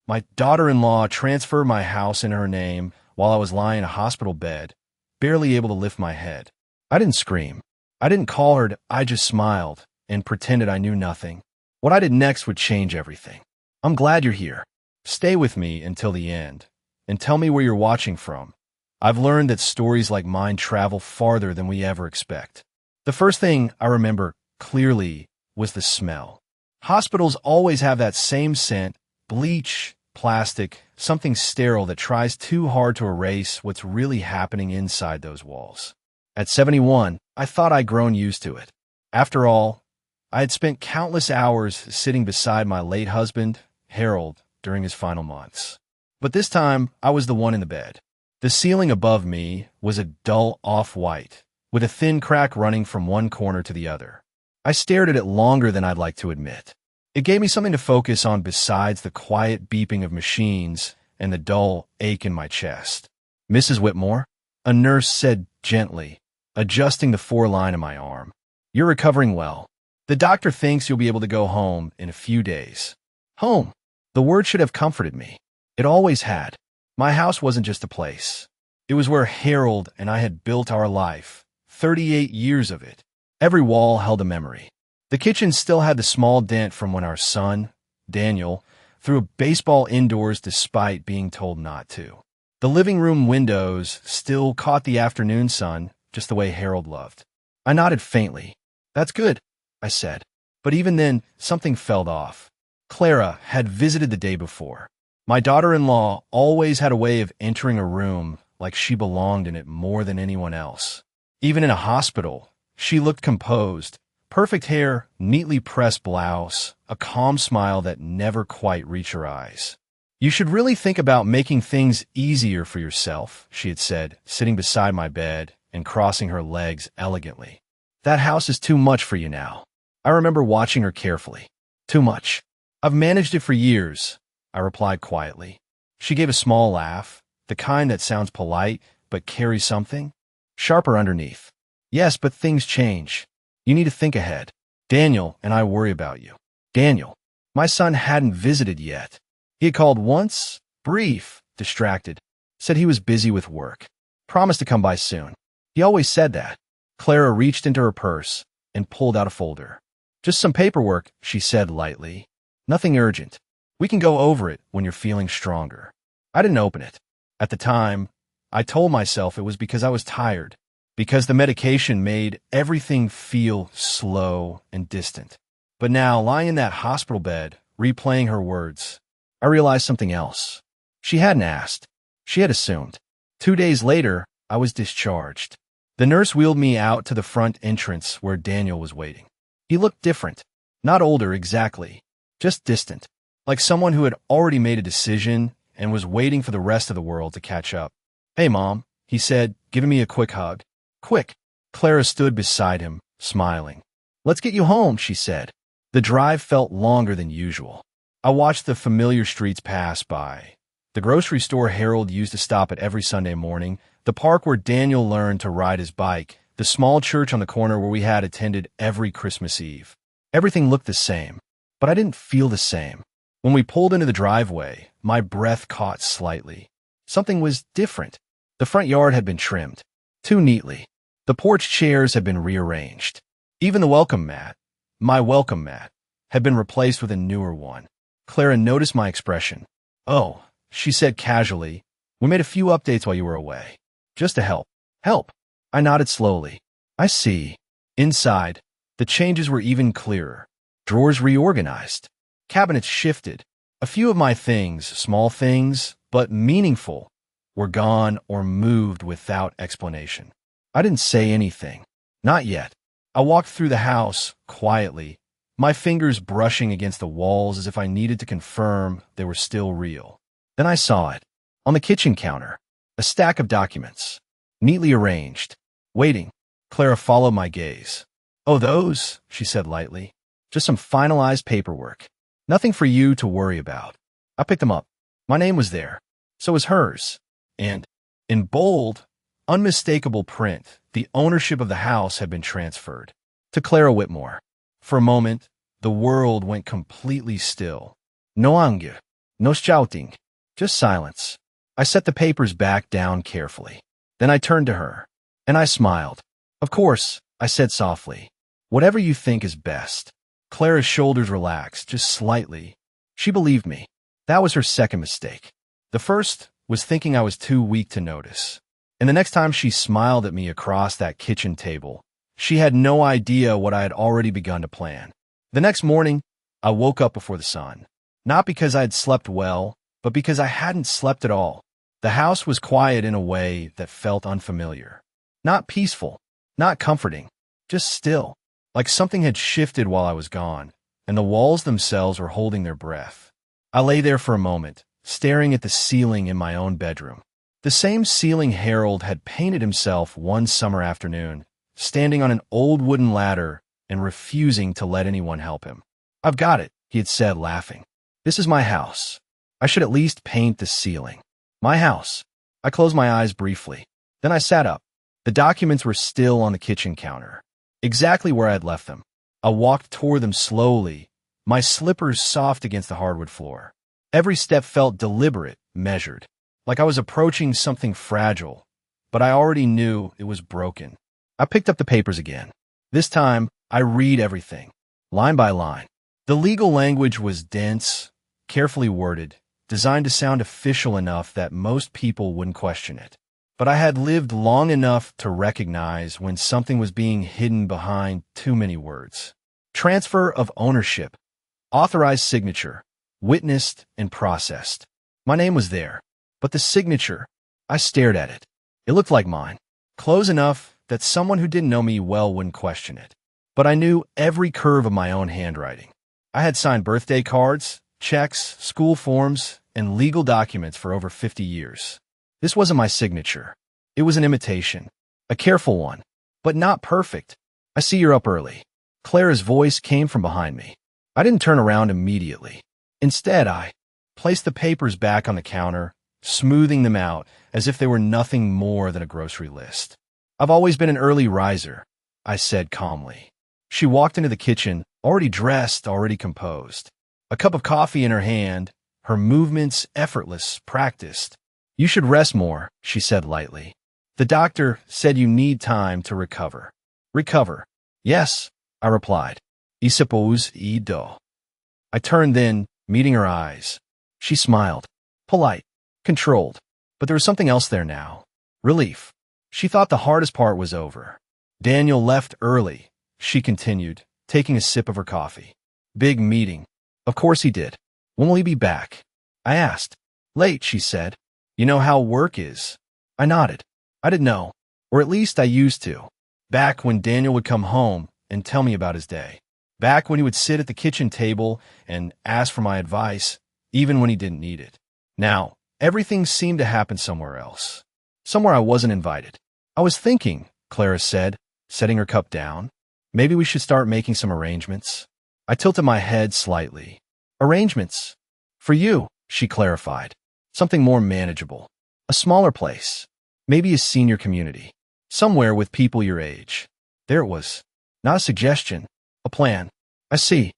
My daughter-in-law transferred my house in her name while I was lying in a hospital bed, barely able to lift my head. I didn't scream. I didn't call her. I just smiled and pretended I knew nothing. What I did next would change everything. I'm glad you're here. Stay with me until the end, and tell me where you're watching from. I've learned that stories like mine travel farther than we ever expect. The first thing I remember clearly was the smell. Hospitals always have that same scent, bleach, plastic, something sterile that tries too hard to erase what's really happening inside those walls. At 71, I thought I'd grown used to it. After all, I had spent countless hours sitting beside my late husband, Harold, during his final months. But this time, I was the one in the bed. The ceiling above me was a dull off-white, with a thin crack running from one corner to the other. I stared at it longer than I'd like to admit. It gave me something to focus on besides the quiet beeping of machines and the dull ache in my chest. "Mrs. Whitmore," a nurse said gently, adjusting the foreline of my arm. "You're recovering well. The doctor thinks you'll be able to go home in a few days." Home. The word should have comforted me. It always had. My house wasn't just a place. It was where Harold and I had built our life, 38 years of it. Every wall held a memory. The kitchen still had the small dent from when our son, Daniel, threw a baseball indoors despite being told not to. The living room windows still caught the afternoon sun just the way Harold loved. I nodded faintly. "That's good," I said. But even then, something felt off. Clara had visited the day before. My daughter-in-law always had a way of entering a room like she belonged in it more than anyone else. Even in a hospital, she looked composed. Perfect hair, neatly pressed blouse, a calm smile that never quite reached her eyes. "You should really think about making things easier for yourself," she had said, sitting beside my bed and crossing her legs elegantly. "That house is too much for you now." I remember watching her carefully. "Too much. I've managed it for years," I replied quietly. She gave a small laugh, the kind that sounds polite but carries something sharper underneath. "Yes, but things change. You need to think ahead. Daniel and I worry about you." Daniel. My son hadn't visited yet. He had called once, brief, distracted, said he was busy with work. Promised to come by soon. He always said that. Clara reached into her purse and pulled out a folder. "Just some paperwork," she said lightly. "Nothing urgent. We can go over it when you're feeling stronger." I didn't open it. At the time, I told myself it was because I was tired, because the medication made everything feel slow and distant. But now, lying in that hospital bed, replaying her words, I realized something else. She hadn't asked. She had assumed. 2 days later, I was discharged. The nurse wheeled me out to the front entrance where Daniel was waiting. He looked different. Not older exactly, just distant, like someone who had already made a decision and was waiting for the rest of the world to catch up. "Hey, Mom," he said, giving me a quick hug. "Quick." Clara stood beside him, smiling. "Let's get you home," she said. The drive felt longer than usual. I watched the familiar streets pass by. The grocery store Harold used to stop at every Sunday morning, the park where Daniel learned to ride his bike, the small church on the corner where we had attended every Christmas Eve. Everything looked the same, but I didn't feel the same. When we pulled into the driveway, my breath caught slightly. Something was different. The front yard had been trimmed, too neatly. The porch chairs had been rearranged. Even the welcome mat, my welcome mat, had been replaced with a newer one. Clara noticed my expression. "Oh," she said casually, "we made a few updates while you were away. Just to help." "Help?" I nodded slowly. "I see." Inside, the changes were even clearer. Drawers reorganized. Cabinets shifted. A few of my things, small things, but meaningful, were gone or moved without explanation. I didn't say anything. Not yet. I walked through the house, quietly, my fingers brushing against the walls as if I needed to confirm they were still real. Then I saw it. On the kitchen counter, a stack of documents, neatly arranged. Waiting. Clara followed my gaze. "Oh, those," she said lightly. "Just some finalized paperwork. Nothing for you to worry about." I picked them up. My name was there. So was hers. And, in bold, unmistakable print, the ownership of the house had been transferred to Clara Whitmore. For a moment, the world went completely still. No anger, No shouting, just silence. I set the papers back down carefully. Then I turned to her, and I smiled. Of course, I said softly. Whatever you think is best. Clara's shoulders relaxed, just slightly. She believed me. That was her second mistake. The first was thinking I was too weak to notice. And the next time she smiled at me across that kitchen table, she had no idea what I had already begun to plan. The next morning, I woke up before the sun. Not because I had slept well, but because I hadn't slept at all. The house was quiet in a way that felt unfamiliar. Not peaceful, not comforting, just still, like something had shifted while I was gone, and the walls themselves were holding their breath. I lay there for a moment, staring at the ceiling in my own bedroom. The same ceiling Harold had painted himself one summer afternoon, standing on an old wooden ladder and refusing to let anyone help him. I've got it, he had said, laughing. This is my house. I should at least paint the ceiling. My house. I closed my eyes briefly. Then I sat up. The documents were still on the kitchen counter, exactly where I had left them. I walked toward them slowly, my slippers soft against the hardwood floor. Every step felt deliberate, measured, like I was approaching something fragile, but I already knew it was broken. I picked up the papers again. This time, I read everything, line by line. The legal language was dense, carefully worded, designed to sound official enough that most people wouldn't question it. But I had lived long enough to recognize when something was being hidden behind too many words. Transfer of ownership, authorized signature, witnessed and processed. My name was there, but the signature, I stared at it. It looked like mine, close enough that someone who didn't know me well wouldn't question it. But I knew every curve of my own handwriting. I had signed birthday cards, checks, school forms, and legal documents for over 50 years. This wasn't my signature. It was an imitation, a careful one, but not perfect. I see you're up early. Clara's voice came from behind me. I didn't turn around immediately. Instead, I placed the papers back on the counter, smoothing them out as if they were nothing more than a grocery list. I've always been an early riser, I said calmly. She walked into the kitchen, already dressed, already composed. A cup of coffee in her hand, her movements effortless, practiced. You should rest more, she said lightly. The doctor said you need time to recover. Recover? Yes, I replied. I suppose I do. I turned then, meeting her eyes. She smiled. Polite, controlled. But there was something else there now. Relief. She thought the hardest part was over. Daniel left early, she continued, taking a sip of her coffee. Big meeting. Of course he did. When will he be back? I asked. Late, she said. You know how work is. I nodded. I didn't know, or at least I used to. Back when Daniel would come home and tell me about his day. Back when he would sit at the kitchen table and ask for my advice, even when he didn't need it. Now, everything seemed to happen somewhere else. Somewhere I wasn't invited. I was thinking, Clara said, setting her cup down. Maybe we should start making some arrangements. I tilted my head slightly. Arrangements? For you, she clarified. Something more manageable. A smaller place. Maybe a senior community. Somewhere with people your age. There it was. Not a suggestion. A plan. I see,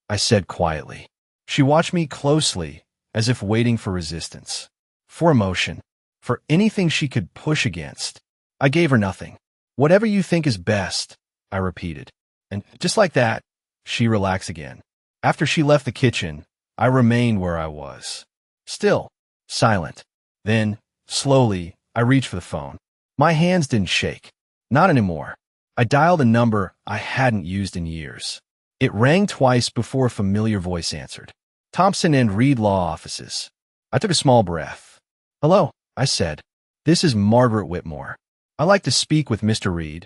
I said quietly. She watched me closely, as if waiting for resistance. For emotion. For anything she could push against. I gave her nothing. Whatever you think is best, I repeated. And just like that, she relaxed again. After she left the kitchen, I remained where I was. Still, silent. Then, slowly, I reached for the phone. My hands didn't shake. Not anymore. I dialed a number I hadn't used in years. It rang twice before a familiar voice answered. Thompson and Reed Law Offices. I took a small breath. Hello, I said. This is Margaret Whitmore. I'd like to speak with Mr. Reed,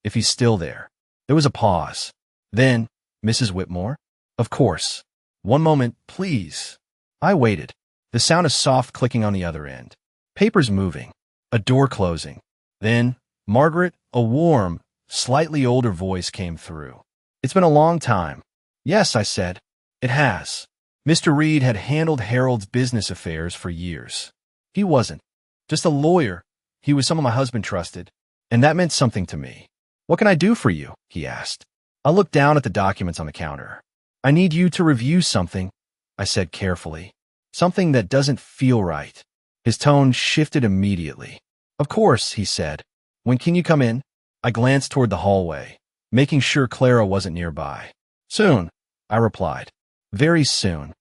if he's still there. There was a pause. Then, Mrs. Whitmore? Of course. One moment, please. I waited. The sound of soft clicking on the other end. Papers moving. A door closing. Then, Margaret, a warm, slightly older voice came through. It's been a long time. Yes, I said. It has. Mr. Reed had handled Harold's business affairs for years. He wasn't. Just a lawyer. He was someone my husband trusted, and that meant something to me. What can I do for you? He asked. I looked down at the documents on the counter. I need you to review something, I said carefully. Something that doesn't feel right. His tone shifted immediately. Of course, he said. When can you come in? I glanced toward the hallway, making sure Clara wasn't nearby. Soon, I replied. Very soon.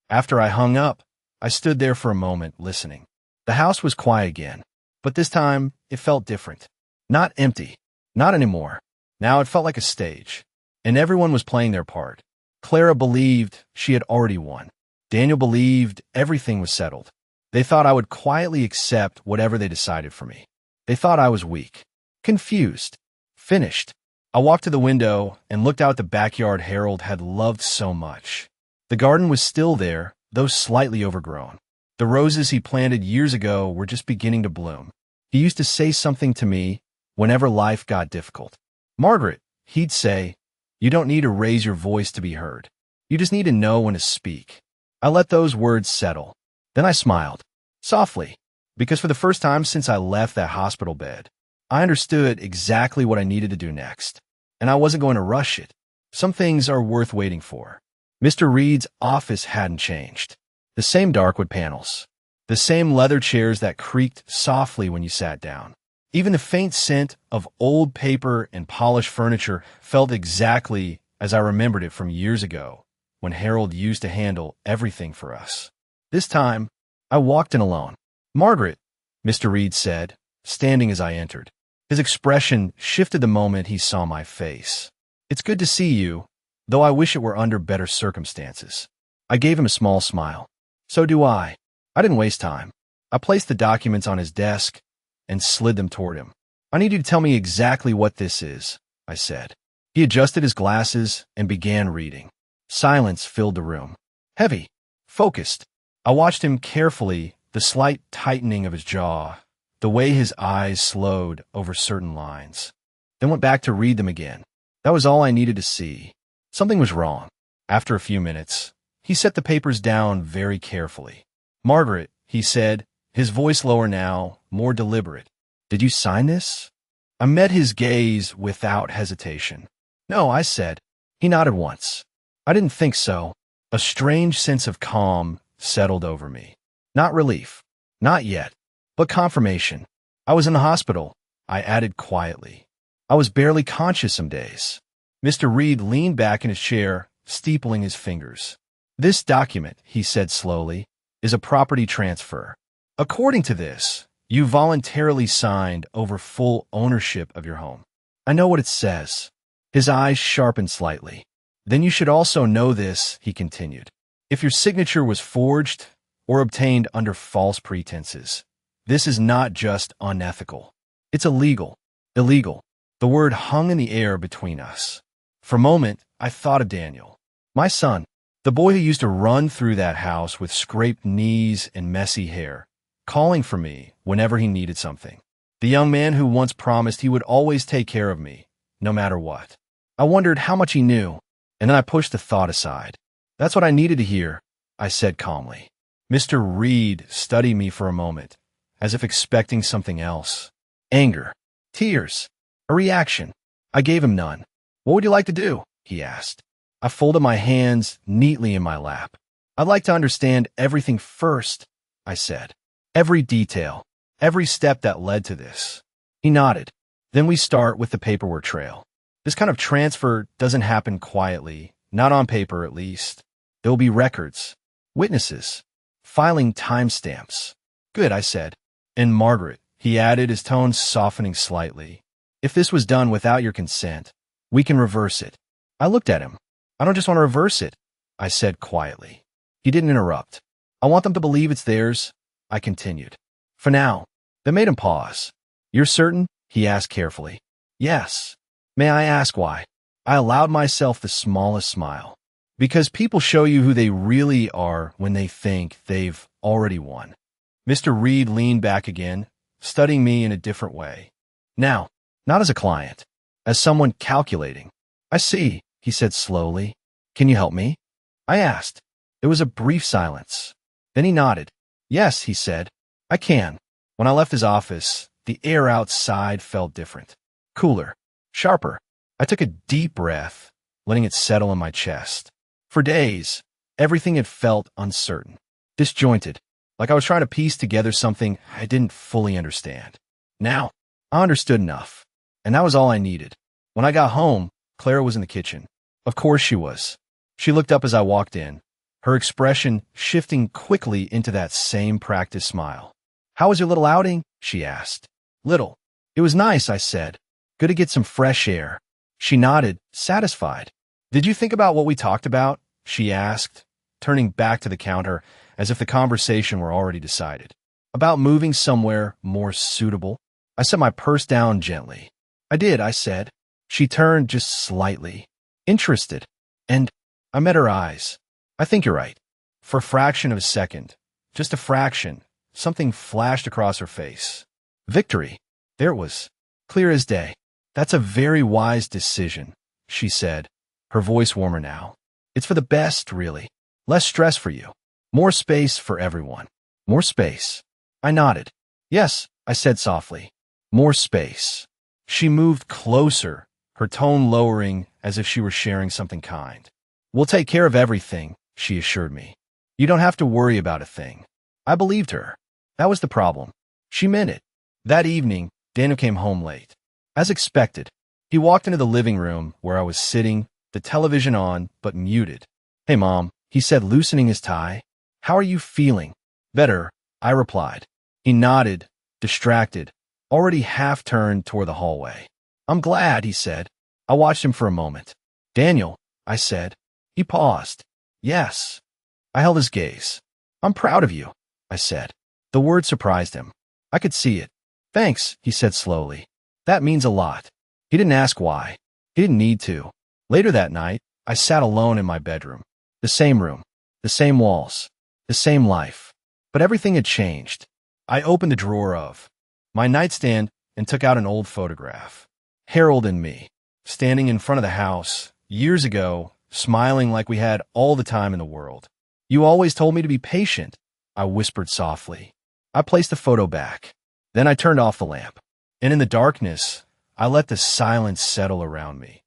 After I hung up, I stood there for a moment, listening. The house was quiet again, but this time it felt different. Not empty. Not anymore. Now it felt like a stage, and everyone was playing their part. Clara believed she had already won. Daniel believed everything was settled. They thought I would quietly accept whatever they decided for me. They thought I was weak, confused, finished. I walked to the window and looked out the backyard Harold had loved so much. The garden was still there, though slightly overgrown. The roses he planted years ago were just beginning to bloom. He used to say something to me whenever life got difficult. Margaret, he'd say, you don't need to raise your voice to be heard. You just need to know when to speak. I let those words settle. Then I smiled, softly, because for the first time since I left that hospital bed, I understood exactly what I needed to do next, and I wasn't going to rush it. Some things are worth waiting for. Mr. Reed's office hadn't changed. The same dark wood panels, the same leather chairs that creaked softly when you sat down. Even the faint scent of old paper and polished furniture felt exactly as I remembered it from years ago, when Harold used to handle everything for us. This time, I walked in alone. Margaret, Mr. Reed said, standing as I entered. His expression shifted the moment he saw my face. It's good to see you, though I wish it were under better circumstances. I gave him a small smile. So do I. I didn't waste time. I placed the documents on his desk and slid them toward him. I need you to tell me exactly what this is, I said. He adjusted his glasses and began reading. Silence filled the room. Heavy, focused. I watched him carefully, the slight tightening of his jaw, the way his eyes slowed over certain lines. Then went back to read them again. That was all I needed to see. Something was wrong. After a few minutes, he set the papers down very carefully. Margaret, he said, his voice lower now, more deliberate. Did you sign this? I met his gaze without hesitation. No, I said. He nodded once. I didn't think so. A strange sense of calm settled over me. Not relief. Not yet. But confirmation. I was in the hospital, I added quietly. I was barely conscious some days. Mr. Reed leaned back in his chair, steepling his fingers. This document, he said slowly, is a property transfer. According to this, you voluntarily signed over full ownership of your home. I know what it says. His eyes sharpened slightly. Then you should also know this, he continued. If your signature was forged or obtained under false pretenses, this is not just unethical. It's illegal. Illegal. The word hung in the air between us. For a moment, I thought of Daniel, my son, the boy who used to run through that house with scraped knees and messy hair, calling for me whenever he needed something. The young man who once promised he would always take care of me, no matter what. I wondered how much he knew, and then I pushed the thought aside. That's what I needed to hear, I said calmly. Mr. Reed studied me for a moment, as if expecting something else. Anger, tears, a reaction. I gave him none. What would you like to do? He asked. I folded my hands neatly in my lap. I'd like to understand everything first, I said. Every detail, every step that led to this. He nodded. Then we start with the paperwork trail. This kind of transfer doesn't happen quietly, not on paper at least. There will be records, witnesses, filing timestamps. Good, I said. And Margaret, he added, his tone softening slightly. If this was done without your consent, we can reverse it. I looked at him. I don't just want to reverse it, I said quietly. He didn't interrupt. I want them to believe it's theirs, I continued. For now. That made him pause. You're certain? He asked carefully. Yes. May I ask why? I allowed myself the smallest smile. Because people show you who they really are when they think they've already won. Mr. Reed leaned back again, studying me in a different way. Now, not as a client, as someone calculating. I see, he said slowly. Can you help me? I asked. There was a brief silence. Then he nodded. Yes, he said. I can. When I left his office, the air outside felt different. Cooler. Sharper. I took a deep breath, letting it settle in my chest. For days, everything had felt uncertain. disjointed, like I was trying to piece together something I didn't fully understand. Now, I understood enough, and that was all I needed. When I got home, Clara was in the kitchen. Of course she was. She looked up as I walked in, her expression shifting quickly into that same practiced smile. "How was your little outing?" she asked. "Little. It was nice," I said. "Good to get some fresh air." She nodded, satisfied. "Did you think about what we talked about?" she asked, turning back to the counter as if the conversation were already decided. "About moving somewhere more suitable?" I set my purse down gently. "I did," I said. She turned just slightly, interested, and I met her eyes. "I think you're right." For a fraction of a second, just a fraction, something flashed across her face. Victory. There it was, clear as day. "That's a very wise decision," she said, her voice warmer now. "It's for the best, really. Less stress for you. More space for everyone." "More space." I nodded. "Yes," I said softly. "More space." She moved closer, her tone lowering as if she were sharing something kind. "We'll take care of everything," she assured me. "You don't have to worry about a thing." I believed her. That was the problem. She meant it. That evening, Daniel came home late. As expected, he walked into the living room where I was sitting, the television on, but muted. "Hey, Mom," he said, loosening his tie. "How are you feeling?" "Better," I replied. He nodded, distracted, already half-turned toward the hallway. "I'm glad," he said. I watched him for a moment. "Daniel," I said. He paused. "Yes." I held his gaze. "I'm proud of you," I said. The word surprised him. I could see it. "Thanks," he said slowly. "That means a lot." He didn't ask why. He didn't need to. Later that night, I sat alone in my bedroom. The same room, the same walls, the same life. But everything had changed. I opened the drawer of my nightstand and took out an old photograph. Harold and me, standing in front of the house, years ago, smiling like we had all the time in the world. "You always told me to be patient," I whispered softly. I placed the photo back. Then I turned off the lamp. And in the darkness, I let the silence settle around me.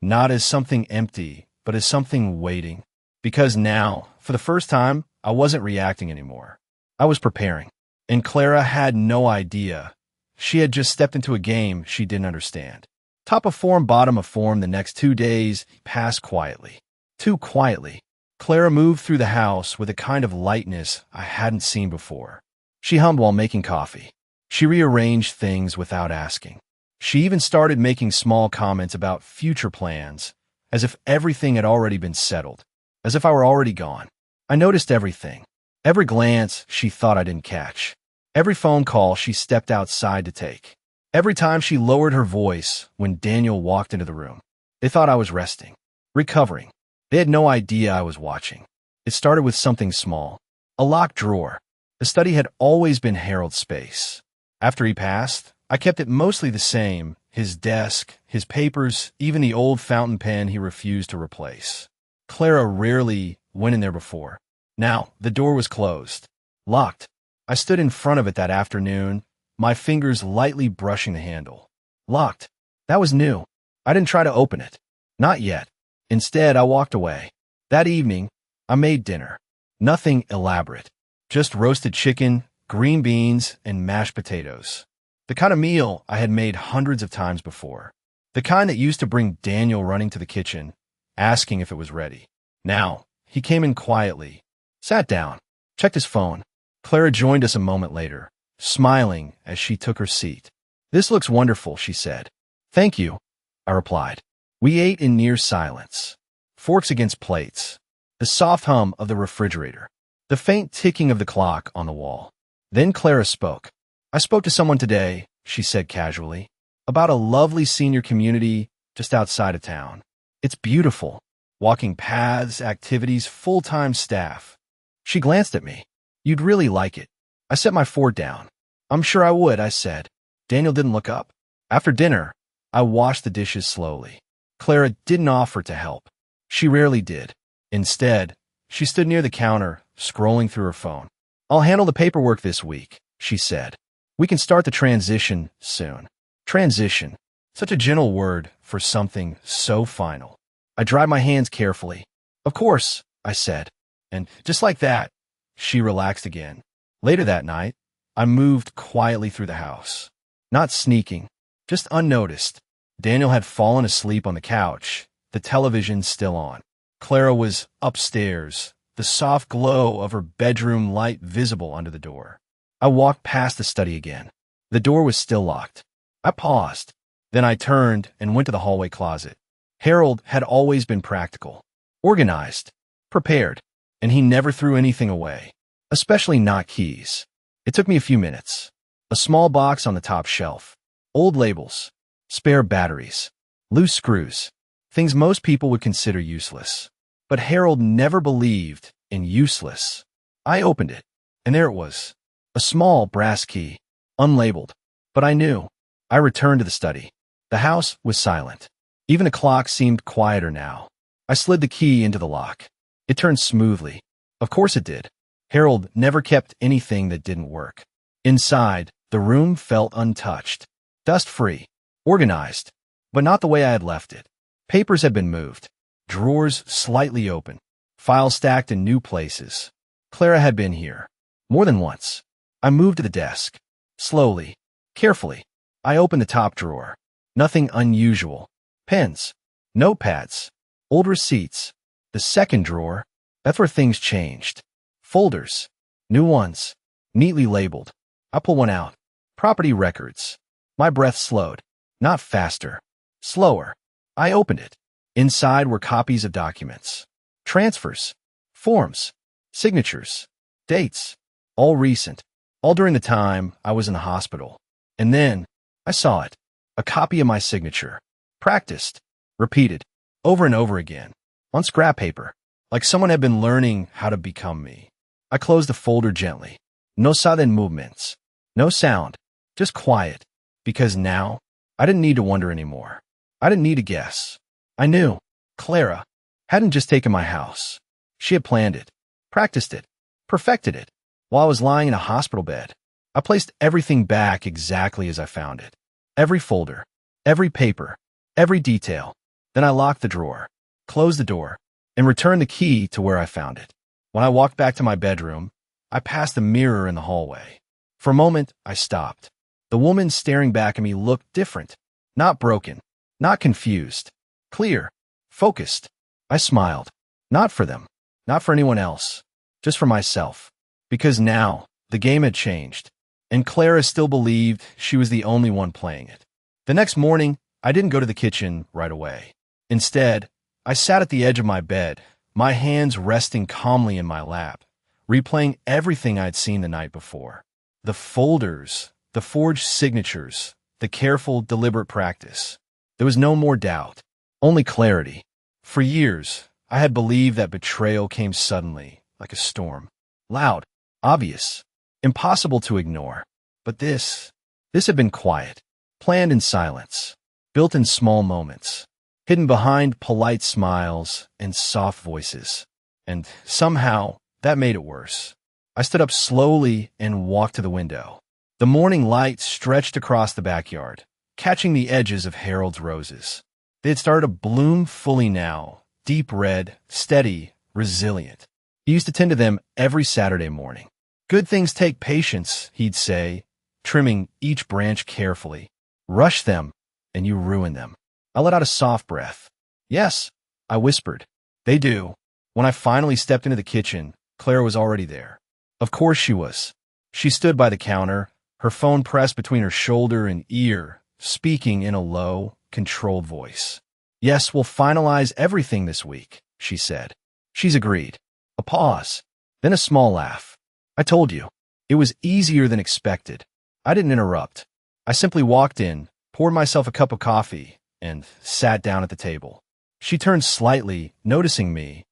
Not as something empty, but as something waiting. Because now, for the first time, I wasn't reacting anymore. I was preparing. And Clara had no idea. She had just stepped into a game she didn't understand. Top of form, bottom of form, the next 2 days passed quietly. Too quietly. Clara moved through the house with a kind of lightness I hadn't seen before. She hummed while making coffee. She rearranged things without asking. She even started making small comments about future plans, as if everything had already been settled, as if I were already gone. I noticed everything. Every glance she thought I didn't catch. Every phone call she stepped outside to take. Every time she lowered her voice when Daniel walked into the room. They thought I was resting, recovering. They had no idea I was watching. It started with something small. A locked drawer. The study had always been Harold's space. After he passed, I kept it mostly the same, his desk, his papers, even the old fountain pen he refused to replace. Clara rarely went in there before. Now, the door was closed. Locked. I stood in front of it that afternoon, my fingers lightly brushing the handle. Locked. That was new. I didn't try to open it. Not yet. Instead, I walked away. That evening, I made dinner. Nothing elaborate. Just roasted chicken, green beans, and mashed potatoes. The kind of meal I had made hundreds of times before. The kind that used to bring Daniel running to the kitchen, asking if it was ready. Now, he came in quietly, sat down, checked his phone. Clara joined us a moment later, smiling as she took her seat. "This looks wonderful," she said. "Thank you," I replied. We ate in near silence, forks against plates, the soft hum of the refrigerator, the faint ticking of the clock on the wall. Then Clara spoke. "I spoke to someone today," she said casually, "about a lovely senior community just outside of town. It's beautiful. Walking paths, activities, full-time staff." She glanced at me. "You'd really like it." I set my fork down. "I'm sure I would," I said. Daniel didn't look up. After dinner, I washed the dishes slowly. Clara didn't offer to help. She rarely did. Instead, she stood near the counter, scrolling through her phone. "I'll handle the paperwork this week," she said. "We can start the transition soon." Transition. Such a gentle word for something so final. I dried my hands carefully. "Of course," I said. And just like that, She relaxed again. Later that night, I moved quietly through the house. Not sneaking, just unnoticed. Daniel had fallen asleep on the couch, the television still on. Clara was upstairs, the soft glow of her bedroom light visible under the door. I walked past the study again. The door was still locked. I paused. Then I turned and went to the hallway closet. Harold had always been practical, organized, prepared, and he never threw anything away, especially not keys. It took me a few minutes. A small box on the top shelf. Old labels, spare batteries, loose screws, things most people would consider useless. But Harold never believed in useless. I opened it, and there it was. A small brass key, unlabeled. But I knew. I returned to the study. The house was silent. Even the clock seemed quieter now. I slid the key into the lock. It turned smoothly. Of course it did. Harold never kept anything that didn't work. Inside, the room felt untouched, dust-free, organized, but not the way I had left it. Papers had been moved, drawers slightly open, files stacked in new places. Clara had been here, more than once. I moved to the desk. Slowly, carefully, I opened the top drawer. Nothing unusual. Pens, notepads, old receipts. The second drawer, that's where things changed. Folders, new ones, neatly labeled. I pull one out. Property records. My breath slowed. Not faster. Slower. I opened it. Inside were copies of documents. Transfers. Forms. Signatures. Dates. All recent. All during the time I was in the hospital. And then, I saw it. A copy of my signature. Practiced. Repeated. Over and over again. On scrap paper. Like someone had been learning how to become me. I closed the folder gently. No sudden movements. No sound. Just quiet. Because now, I didn't need to wonder anymore. I didn't need to guess. I knew. Clara hadn't just taken my house. She had planned it. Practiced it. Perfected it. While I was lying in a hospital bed, I placed everything back exactly as I found it. Every folder. Every paper. Every detail. Then I locked the drawer. Closed the door. And returned the key to where I found it. When I walked back to my bedroom, I passed the mirror in the hallway. For a moment, I stopped. The woman staring back at me looked different. Not broken. Not confused. Clear. Focused. I smiled. Not for them. Not for anyone else. Just for myself. Because now, the game had changed. And Clara still believed she was the only one playing it. The next morning, I didn't go to the kitchen right away. Instead, I sat at the edge of my bed, my hands resting calmly in my lap, replaying everything I'd seen the night before. The folders, the forged signatures, the careful, deliberate practice. There was no more doubt, only clarity. For years, I had believed that betrayal came suddenly, like a storm. Loud, obvious, impossible to ignore. But this had been quiet, planned in silence, built in small moments, hidden behind polite smiles and soft voices. And somehow, that made it worse. I stood up slowly and walked to the window. The morning light stretched across the backyard, catching the edges of Harold's roses. They had started to bloom fully now, deep red, steady, resilient. He used to tend to them every Saturday morning. Good things take patience, he'd say, trimming each branch carefully. Rush them, and you ruin them. I let out a soft breath. Yes, I whispered. They do. When I finally stepped into the kitchen, Clara was already there. Of course she was. She stood by the counter, her phone pressed between her shoulder and ear, speaking in a low, controlled voice. Yes, we'll finalize everything this week, she said. She's agreed. A pause, then a small laugh. I told you. It was easier than expected. I didn't interrupt. I simply walked in, poured myself a cup of coffee, and sat down at the table. She turned slightly, noticing me,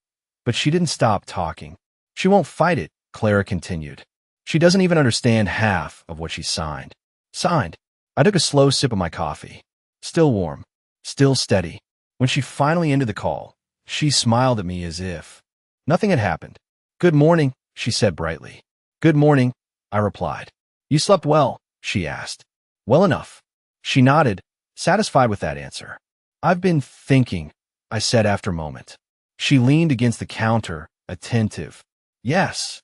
but she didn't stop talking. She won't fight it, Clara continued. She doesn't even understand half of what she signed. Signed. I took a slow sip of my coffee. Still warm. Still steady. When she finally ended the call, she smiled at me as if nothing had happened. Good morning, she said brightly. Good morning, I replied. You slept well, she asked. Well enough. She nodded, satisfied with that answer. I've been thinking, I said after a moment. She leaned against the counter, attentive. Yes.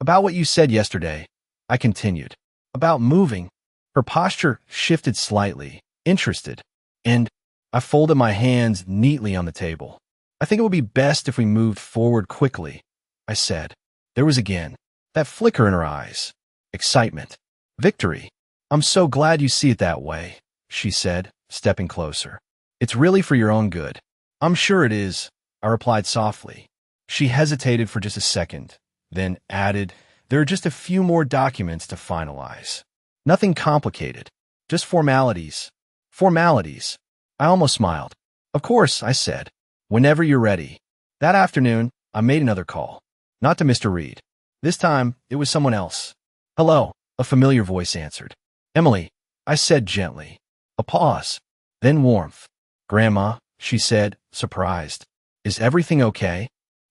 About what you said yesterday, I continued. About moving. Her posture shifted slightly, interested, and I folded my hands neatly on the table. I think it would be best if we moved forward quickly, I said. There was again that flicker in her eyes. Excitement. Victory. I'm so glad you see it that way, she said, stepping closer. It's really for your own good. I'm sure it is, I replied softly. She hesitated for just a second, then added, there are just a few more documents to finalize. Nothing complicated, just formalities. Formalities. I almost smiled. Of course, I said. Whenever you're ready. That afternoon, I made another call. Not to Mr. Reed. This time, it was someone else. Hello, a familiar voice answered. Emily, I said gently. A pause. Then warmth. Grandma, she said, surprised. Is everything okay?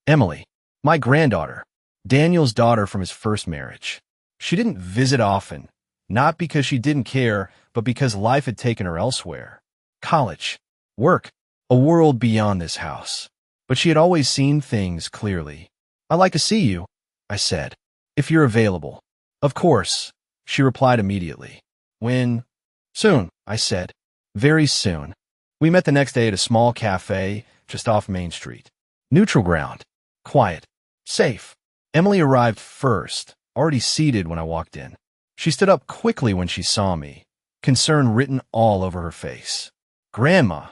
Emily, my granddaughter. Daniel's daughter from his first marriage. She didn't visit often, not because she didn't care, but because life had taken her elsewhere. College, work, a world beyond this house. But she had always seen things clearly. I'd like to see you, I said, if you're available. Of course, she replied immediately. When? Soon, I said. Very soon. We met the next day at a small cafe just off Main Street. Neutral ground. Quiet. Safe. Emily arrived first, already seated when I walked in. She stood up quickly when she saw me, concern written all over her face. Grandma,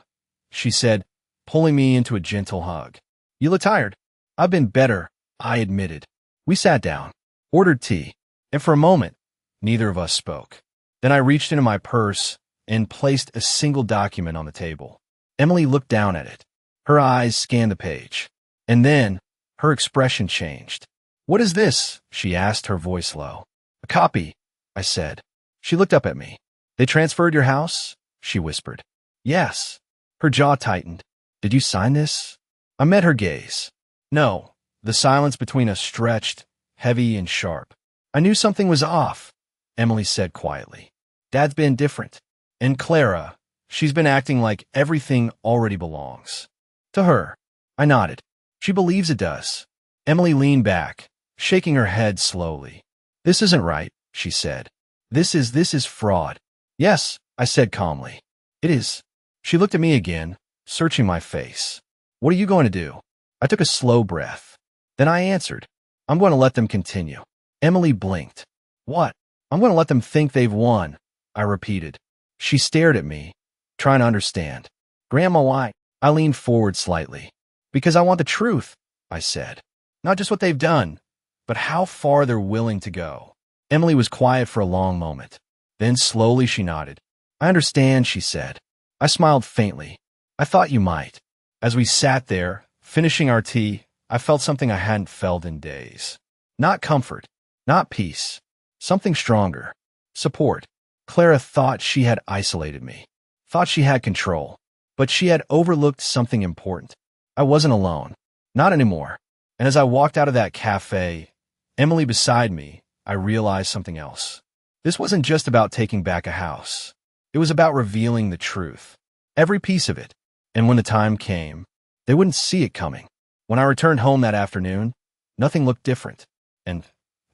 she said, pulling me into a gentle hug. You look tired. I've been better, I admitted. We sat down, ordered tea, and for a moment, neither of us spoke. Then I reached into my purse and placed a single document on the table. Emily looked down at it. Her eyes scanned the page. And then, her expression changed. What is this? She asked, her voice low. A copy, I said. She looked up at me. They transferred your house? She whispered. Yes. Her jaw tightened. Did you sign this? I met her gaze. No. The silence between us stretched, heavy and sharp. I knew something was off, Emily said quietly. Dad's been different. And Clara, she's been acting like everything already belongs. To her. I nodded. She believes it does. Emily leaned back, shaking her head slowly. This isn't right, she said. This is fraud. Yes, I said calmly. It is. She looked at me again, searching my face. What are you going to do? I took a slow breath. Then I answered. I'm going to let them continue. Emily blinked. What? I'm going to let them think they've won, I repeated. She stared at me, trying to understand. Grandma, why? I leaned forward slightly. Because I want the truth, I said. Not just what they've done, but how far they're willing to go. Emily was quiet for a long moment. Then slowly she nodded. I understand, she said. I smiled faintly. I thought you might. As we sat there, finishing our tea, I felt something I hadn't felt in days. Not comfort, not peace. Something stronger. Support. Clara thought she had isolated me. Thought she had control. But she had overlooked something important. I wasn't alone. Not anymore. And as I walked out of that cafe, Emily beside me, I realized something else. This wasn't just about taking back a house. It was about revealing the truth. Every piece of it. And when the time came, they wouldn't see it coming. When I returned home that afternoon, nothing looked different. And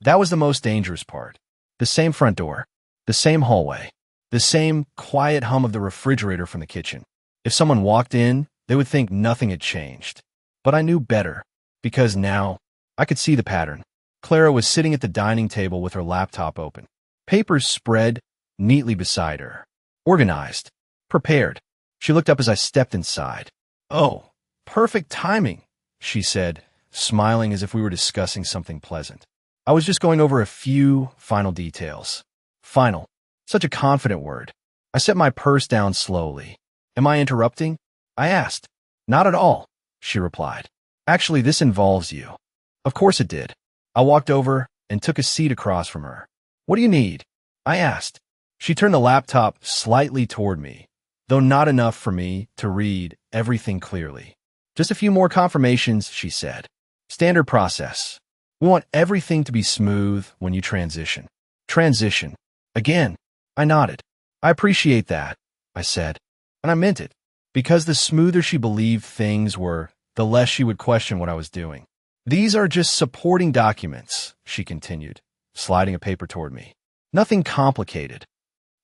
that was the most dangerous part. The same front door, the same hallway, the same quiet hum of the refrigerator from the kitchen. If someone walked in, they would think nothing had changed. But I knew better, because now I could see the pattern. Clara was sitting at the dining table with her laptop open. Papers spread neatly beside her. Organized. Prepared. She looked up as I stepped inside. Oh, perfect timing, she said, smiling as if we were discussing something pleasant. I was just going over a few final details. Final. Such a confident word. I set my purse down slowly. Am I interrupting? I asked. Not at all, she replied. Actually, this involves you. Of course it did. I walked over and took a seat across from her. What do you need? I asked. She turned the laptop slightly toward me, though not enough for me to read everything clearly. Just a few more confirmations, she said. Standard process. We want everything to be smooth when you transition. Transition. Again, I nodded. I appreciate that, I said. And I meant it. Because the smoother she believed things were, the less she would question what I was doing. These are just supporting documents, she continued, sliding a paper toward me. Nothing complicated.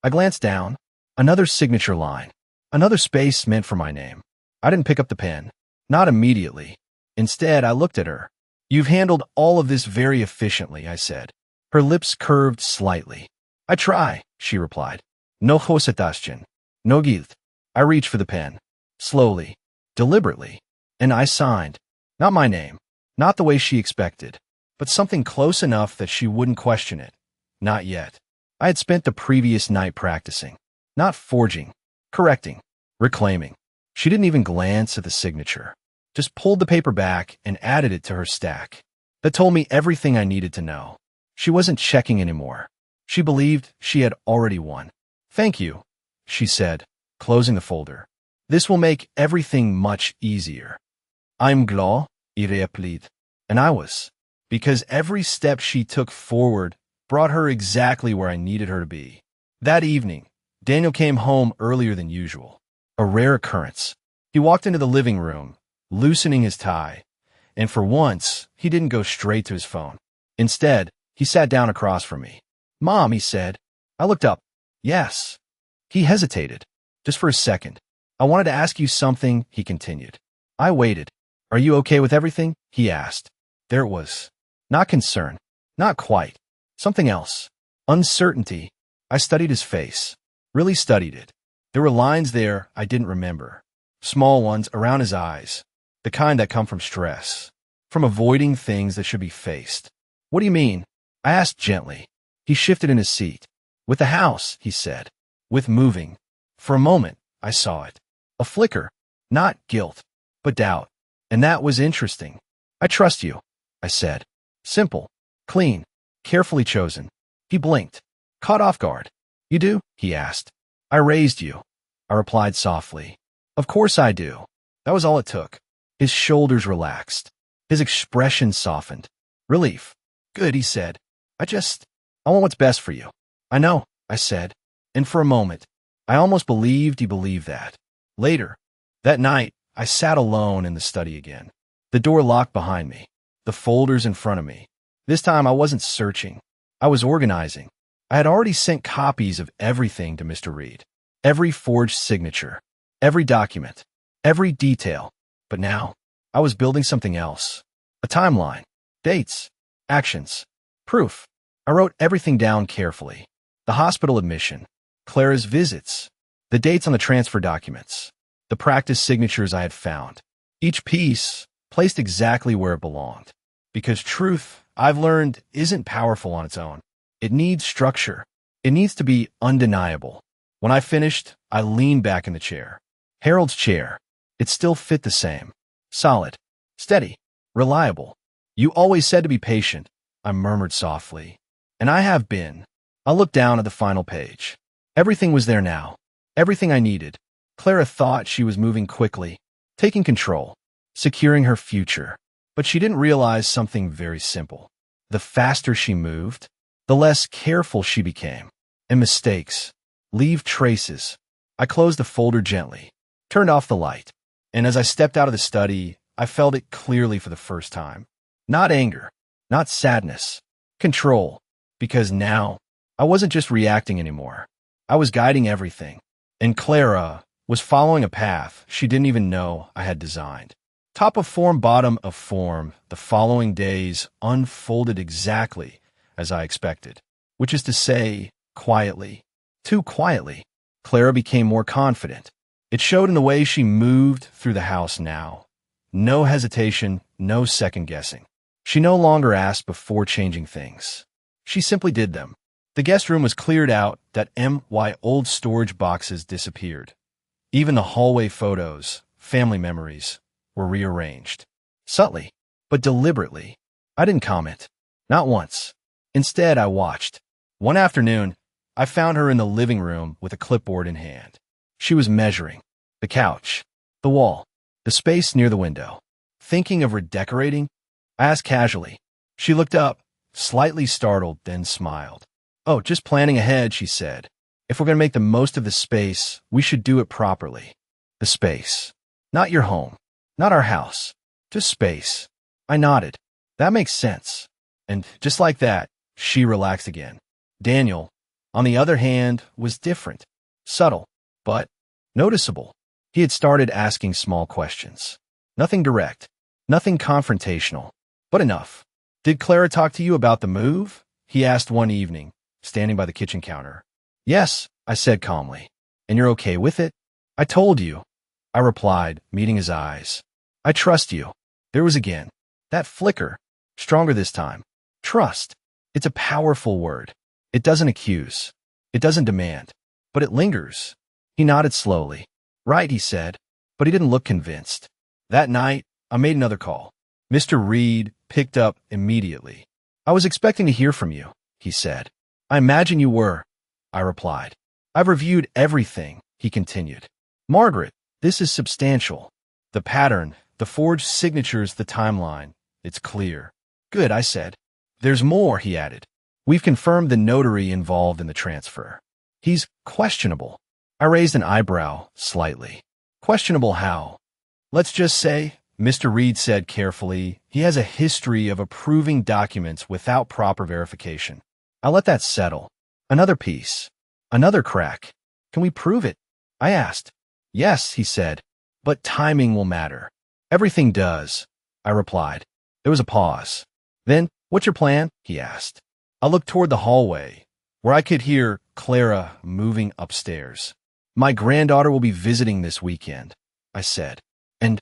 I glanced down. Another signature line. Another space meant for my name. I didn't pick up the pen. Not immediately. Instead, I looked at her. You've handled all of this very efficiently, I said. Her lips curved slightly. I try, she replied. No hositashchen. No guilt. I reached for the pen. Slowly. Deliberately. And I signed. Not my name. Not the way she expected. But something close enough that she wouldn't question it. Not yet. I had spent the previous night practicing. Not forging. Correcting. Reclaiming. She didn't even glance at the signature. Just pulled the paper back and added it to her stack. That told me everything I needed to know. She wasn't checking anymore. She believed she had already won. Thank you, she said, closing the folder. This will make everything much easier. I'm glad, il replied. And I was. Because every step she took forward brought her exactly where I needed her to be. That evening, Daniel came home earlier than usual. A rare occurrence. He walked into the living room, loosening his tie, and for once, he didn't go straight to his phone. Instead, he sat down across from me. Mom, he said. I looked up. Yes. He hesitated, just for a second. I wanted to ask you something, he continued. I waited. Are you okay with everything? He asked. There it was. Not concern. Not quite. Something else. Uncertainty. I studied his face. Really studied it. There were lines there I didn't remember. Small ones around his eyes. The kind that come from stress. From avoiding things that should be faced. What do you mean? I asked gently. He shifted in his seat. With the house, he said. With moving. For a moment, I saw it. A flicker. Not guilt, but doubt. And that was interesting. I trust you, I said. Simple. Clean. Carefully chosen. He blinked. Caught off guard. You do? He asked. I raised you. I replied softly. Of course I do. That was all it took. His shoulders relaxed. His expression softened. Relief. Good, he said. I want what's best for you. I know, I said. And for a moment, I almost believed he believed that. Later, that night, I sat alone in the study again. The door locked behind me. The folders in front of me. This time I wasn't searching. I was organizing. I had already sent copies of everything to Mr. Reed. Every forged signature. Every document. Every detail. But now, I was building something else. A timeline. Dates. Actions. Proof. I wrote everything down carefully. The hospital admission. Clara's visits. The dates on the transfer documents. The practice signatures I had found. Each piece placed exactly where it belonged. Because truth, I've learned, isn't powerful on its own. It needs structure. It needs to be undeniable. When I finished, I leaned back in the chair. Harold's chair. It still fit the same. Solid. Steady. Reliable. You always said to be patient, I murmured softly. And I have been. I looked down at the final page. Everything was there now. Everything I needed. Clara thought she was moving quickly, taking control, securing her future. But she didn't realize something very simple. The faster she moved, the less careful she became. And mistakes leave traces. I closed the folder gently, turned off the light, and as I stepped out of the study, I felt it clearly for the first time. Not anger, not sadness, control, because now I wasn't just reacting anymore. I was guiding everything, and Clara was following a path she didn't even know I had designed. Top of form, bottom of form, the following days unfolded exactly as I expected, which is to say, quietly. Too quietly. Clara became more confident. It showed in the way she moved through the house now. No hesitation, no second guessing. She no longer asked before changing things. She simply did them. The guest room was cleared out, that old storage boxes disappeared. Even the hallway photos, family memories, were rearranged. Subtly, but deliberately. I didn't comment. Not once. Instead, I watched. One afternoon, I found her in the living room with a clipboard in hand. She was measuring. The couch. The wall. The space near the window. Thinking of redecorating? I asked casually. She looked up, slightly startled, then smiled. Oh, just planning ahead, she said. If we're going to make the most of the space, we should do it properly. The space. Not your home. Not our house. Just space. I nodded. That makes sense. And just like that, she relaxed again. Daniel, on the other hand, was different. Subtle, but noticeable. He had started asking small questions. Nothing direct, nothing confrontational, but enough. Did Clara talk to you about the move? He asked one evening, standing by the kitchen counter. Yes, I said calmly. And you're okay with it? I told you, I replied, meeting his eyes. I trust you. There was again that flicker, stronger this time. Trust. It's a powerful word. It doesn't accuse. It doesn't demand. But it lingers. He nodded slowly. Right, he said, but he didn't look convinced. That night, I made another call. Mr. Reed picked up immediately. I was expecting to hear from you, he said. I imagine you were, I replied. I've reviewed everything, he continued. Margaret, this is substantial. The pattern, the forged signatures, the timeline. It's clear. Good, I said. There's more, he added. We've confirmed the notary involved in the transfer. He's questionable. I raised an eyebrow slightly. Questionable how? Let's just say, Mr. Reed said carefully, he has a history of approving documents without proper verification. I let that settle. Another piece. Another crack. Can we prove it? I asked. Yes, he said, but timing will matter. Everything does, I replied. There was a pause. Then, what's your plan? He asked. I looked toward the hallway, where I could hear Clara moving upstairs. My granddaughter will be visiting this weekend, I said. And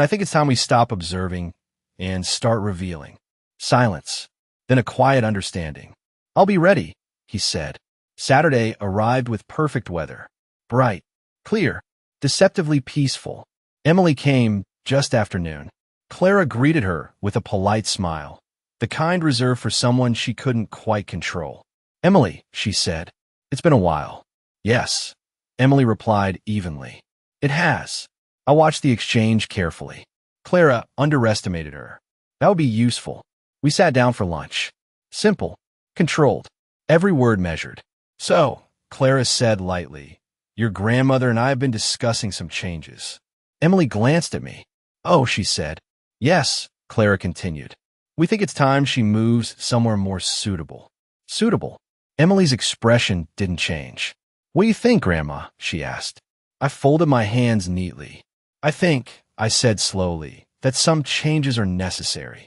I think it's time we stop observing and start revealing. Silence. Then a quiet understanding. I'll be ready, he said. Saturday arrived with perfect weather. Bright, clear, deceptively peaceful. Emily came just after noon. Clara greeted her with a polite smile, the kind reserved for someone she couldn't quite control. Emily, she said, it's been a while. Yes, Emily replied evenly. It has. I watched the exchange carefully. Clara underestimated her. That would be useful. We sat down for lunch. Simple, controlled, every word measured. So, Clara said lightly, your grandmother and I have been discussing some changes. Emily glanced at me. Oh, she said. Yes, Clara continued. We think it's time she moves somewhere more suitable. Suitable? Emily's expression didn't change. What do you think, Grandma? She asked. I folded my hands neatly. I think, I said slowly, that some changes are necessary.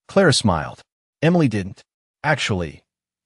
Clara smiled. Emily didn't. Actually,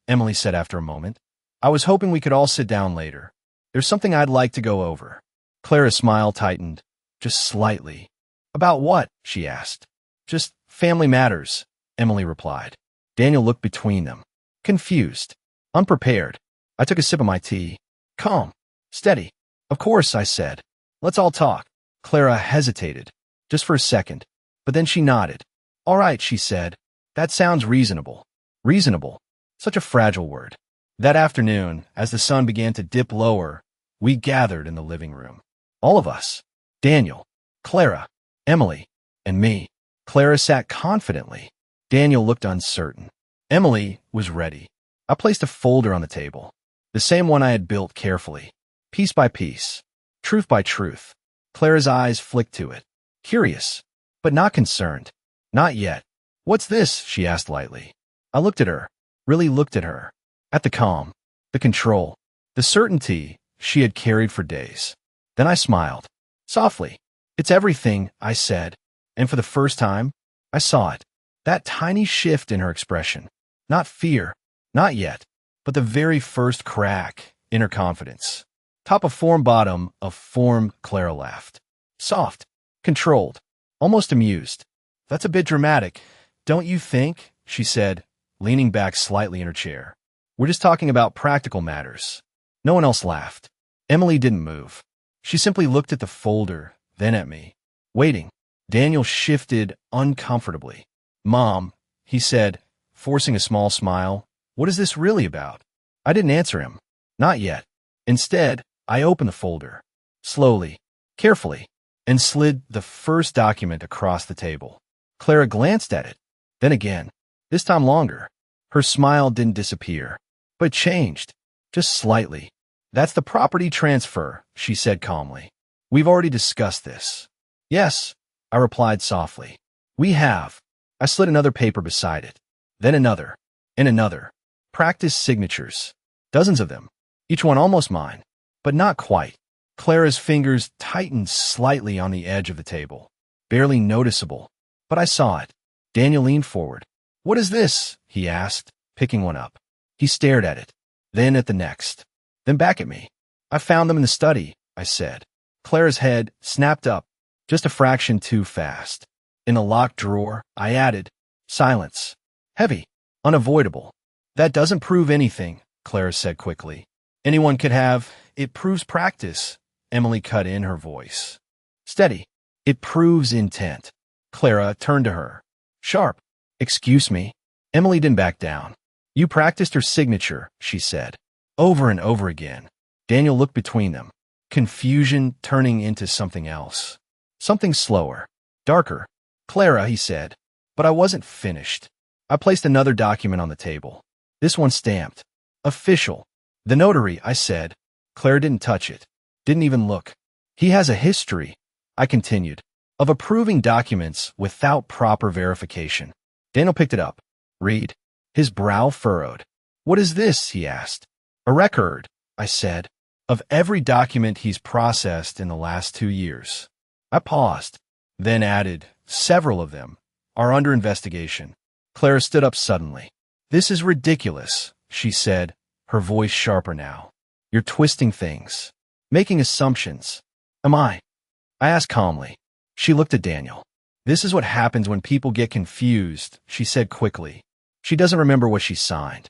Emily said after a moment, I was hoping we could all sit down later. There's something I'd like to go over. Clara's smile tightened, just slightly. About what? She asked. Just family matters, Emily replied. Daniel looked between them, confused, unprepared. I took a sip of my tea. Calm, steady. Of course, I said. Let's all talk. Clara hesitated, just for a second, but then she nodded. All right, she said. That sounds reasonable. Reasonable. Such a fragile word. That afternoon, as the sun began to dip lower, we gathered in the living room. All of us. Daniel, Clara, Emily, and me. Clara sat confidently. Daniel looked uncertain. Emily was ready. I placed a folder on the table, the same one I had built carefully, piece by piece, truth by truth. Clara's eyes flicked to it, curious, but not concerned. Not yet. What's this? She asked lightly. I looked at her, really looked at her, at the calm, the control, the certainty she had carried for days. Then I smiled, softly. It's everything, I said, and for the first time, I saw it. That tiny shift in her expression. Not fear, not yet, but the very first crack in her confidence. Top of form, bottom of form, Clara laughed. Soft, controlled, almost amused. That's a bit dramatic, don't you think? She said, leaning back slightly in her chair. We're just talking about practical matters. No one else laughed. Emily didn't move. She simply looked at the folder, then at me, waiting. Daniel shifted uncomfortably. Mom, he said, forcing a small smile, what is this really about? I didn't answer him. Not yet. Instead, I opened the folder, slowly, carefully, and slid the first document across the table. Clara glanced at it, then again, this time longer. Her smile didn't disappear, but changed, just slightly. That's the property transfer, she said calmly. We've already discussed this. Yes, I replied softly. We have. I slid another paper beside it. Then another. And another. Practice signatures. Dozens of them. Each one almost mine. But not quite. Clara's fingers tightened slightly on the edge of the table. Barely noticeable. But I saw it. Daniel leaned forward. "What is this?" he asked, picking one up. He stared at it. Then at the next. Then back at me. "I found them in the study," I said. Clara's head snapped up, just a fraction too fast. In a locked drawer, I added, "Silence. Heavy. Unavoidable." "That doesn't prove anything," Clara said quickly. "Anyone could have. It proves practice." Emily cut in her voice. "Steady. It proves intent." Clara turned to her. "Sharp." "Excuse me." Emily didn't back down. "You practiced her signature," she said. Over and over again. Daniel looked between them. Confusion turning into something else. Something slower. Darker. "Clara," he said. But I wasn't finished. I placed another document on the table. This one stamped. "Official." "The notary," I said. Clara didn't touch it. Didn't even look. "He has a history," I continued, "of approving documents without proper verification." Daniel picked it up. "Read." His brow furrowed. "What is this?" he asked. "A record," I said, "of every document he's processed in the last 2 years." I paused, then added, "Several of them are under investigation." Clara stood up suddenly. "This is ridiculous," she said, her voice sharper now. "You're twisting things, making assumptions." "Am I?" I asked calmly. She looked at Daniel. "This is what happens when people get confused," she said quickly. "She doesn't remember what she signed.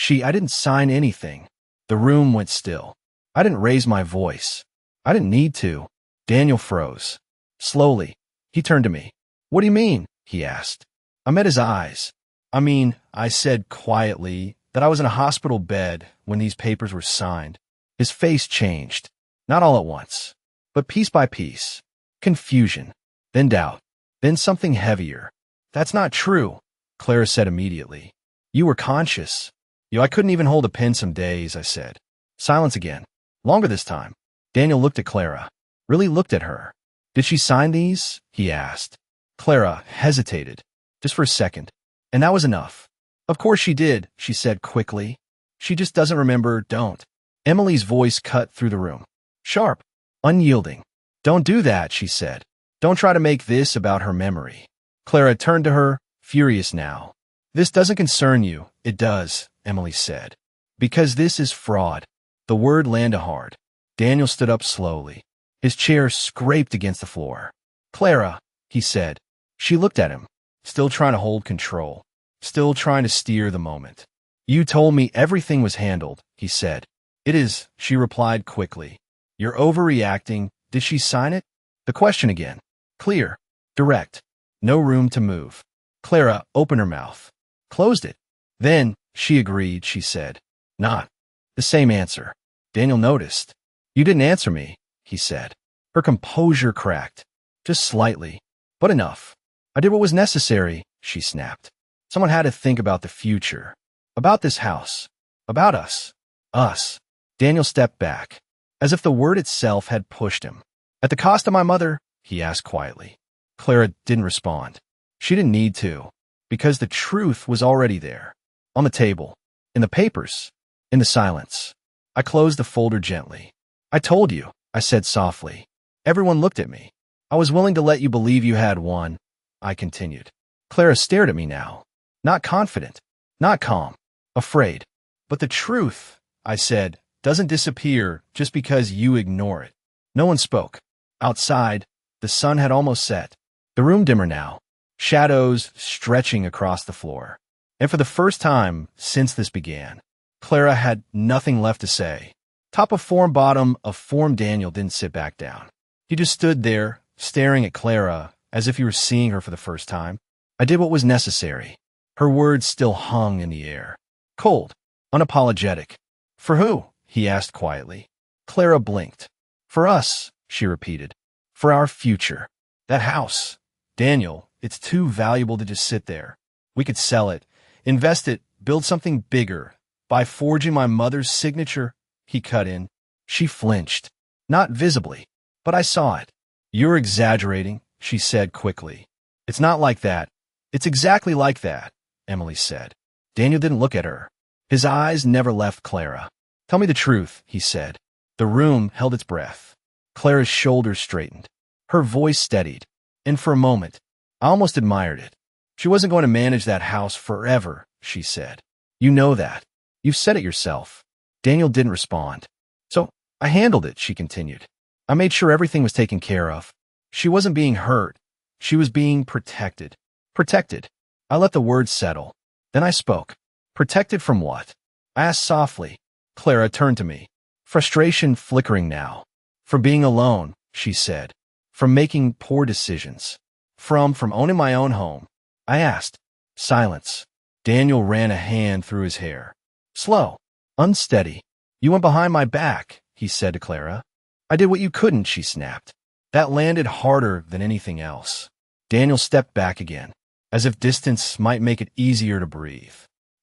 I didn't sign anything." The room went still. I didn't raise my voice. I didn't need to. Daniel froze. Slowly, he turned to me. "What do you mean?" he asked. I met his eyes. I said quietly that I was in a hospital bed when these papers were signed. His face changed. Not all at once, but piece by piece. Confusion, then doubt, then something heavier. "That's not true," Clara said immediately. "You were conscious." I couldn't even hold a pen some days," I said. Silence again. Longer this time. Daniel looked at Clara. Really looked at her. "Did she sign these?" he asked. Clara hesitated, just for a second, and that was enough. "Of course she did," she said quickly. "She just doesn't remember, don't." Emily's voice cut through the room. Sharp, unyielding. "Don't do that," she said. "Don't try to make this about her memory." Clara turned to her, furious now. "This doesn't concern you." "It does," Emily said. "Because this is fraud." The word landed hard. Daniel stood up slowly. His chair scraped against the floor. "Clara," he said. She looked at him, still trying to hold control, still trying to steer the moment. "You told me everything was handled," he said. "It is," she replied quickly. "You're overreacting. Did she sign it?" The question again. Clear. Direct. No room to move. Clara opened her mouth. Closed it. "Then," she agreed, she said. "Not." The same answer. Daniel noticed. "You didn't answer me," he said. Her composure cracked. Just slightly. But enough. "I did what was necessary," she snapped. "Someone had to think about the future. About this house. About us. Us." Daniel stepped back, as if the word itself had pushed him. "At the cost of my mother?" he asked quietly. Clara didn't respond. She didn't need to, because the truth was already there. On the table. In the papers. In the silence. I closed the folder gently. "I told you," I said softly. "Everyone looked at me. I was willing to let you believe you had one," I continued. Clara stared at me now. Not confident. Not calm. Afraid. "But the truth," I said, "doesn't disappear just because you ignore it." No one spoke. Outside, the sun had almost set. The room dimmer now. Shadows stretching across the floor. And for the first time since this began, Clara had nothing left to say. Top of form, bottom of form. Daniel didn't sit back down. He just stood there, staring at Clara as if he were seeing her for the first time. "I did what was necessary." Her words still hung in the air. Cold. Unapologetic. "For who?" he asked quietly. Clara blinked. "For us," she repeated. "For our future. That house. Daniel, it's too valuable to just sit there. We could sell it, invest it, build something bigger. By forging my mother's signature," he cut in. She flinched. Not visibly, but I saw it. "You're exaggerating," she said quickly. "It's not like that. It's exactly like that, Emily said. Daniel didn't look at her. His eyes never left Clara. Tell me the truth, he said. The room held its breath. Clara's shoulders straightened. Her voice steadied. And for a moment, I almost admired it. She wasn't going to manage that house forever, she said. You know that. You've said it yourself. Daniel didn't respond. So I handled it, she continued. I made sure everything was taken care of. She wasn't being hurt. She was being protected. Protected. I let the words settle. Then I spoke. Protected from what? I asked softly. Clara turned to me. Frustration flickering now. From being alone, she said. From making poor decisions. From owning my own home. I asked. Silence. Daniel ran a hand through his hair. Slow. Unsteady. You went behind my back, he said to Clara. I did what you couldn't, she snapped. That landed harder than anything else. Daniel stepped back again, as if distance might make it easier to breathe.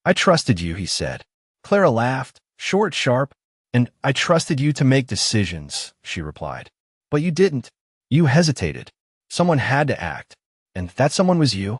I trusted you, he said. Clara laughed, short, sharp. And I trusted you to make decisions, she replied. But you didn't. You hesitated. Someone had to act. And that someone was you?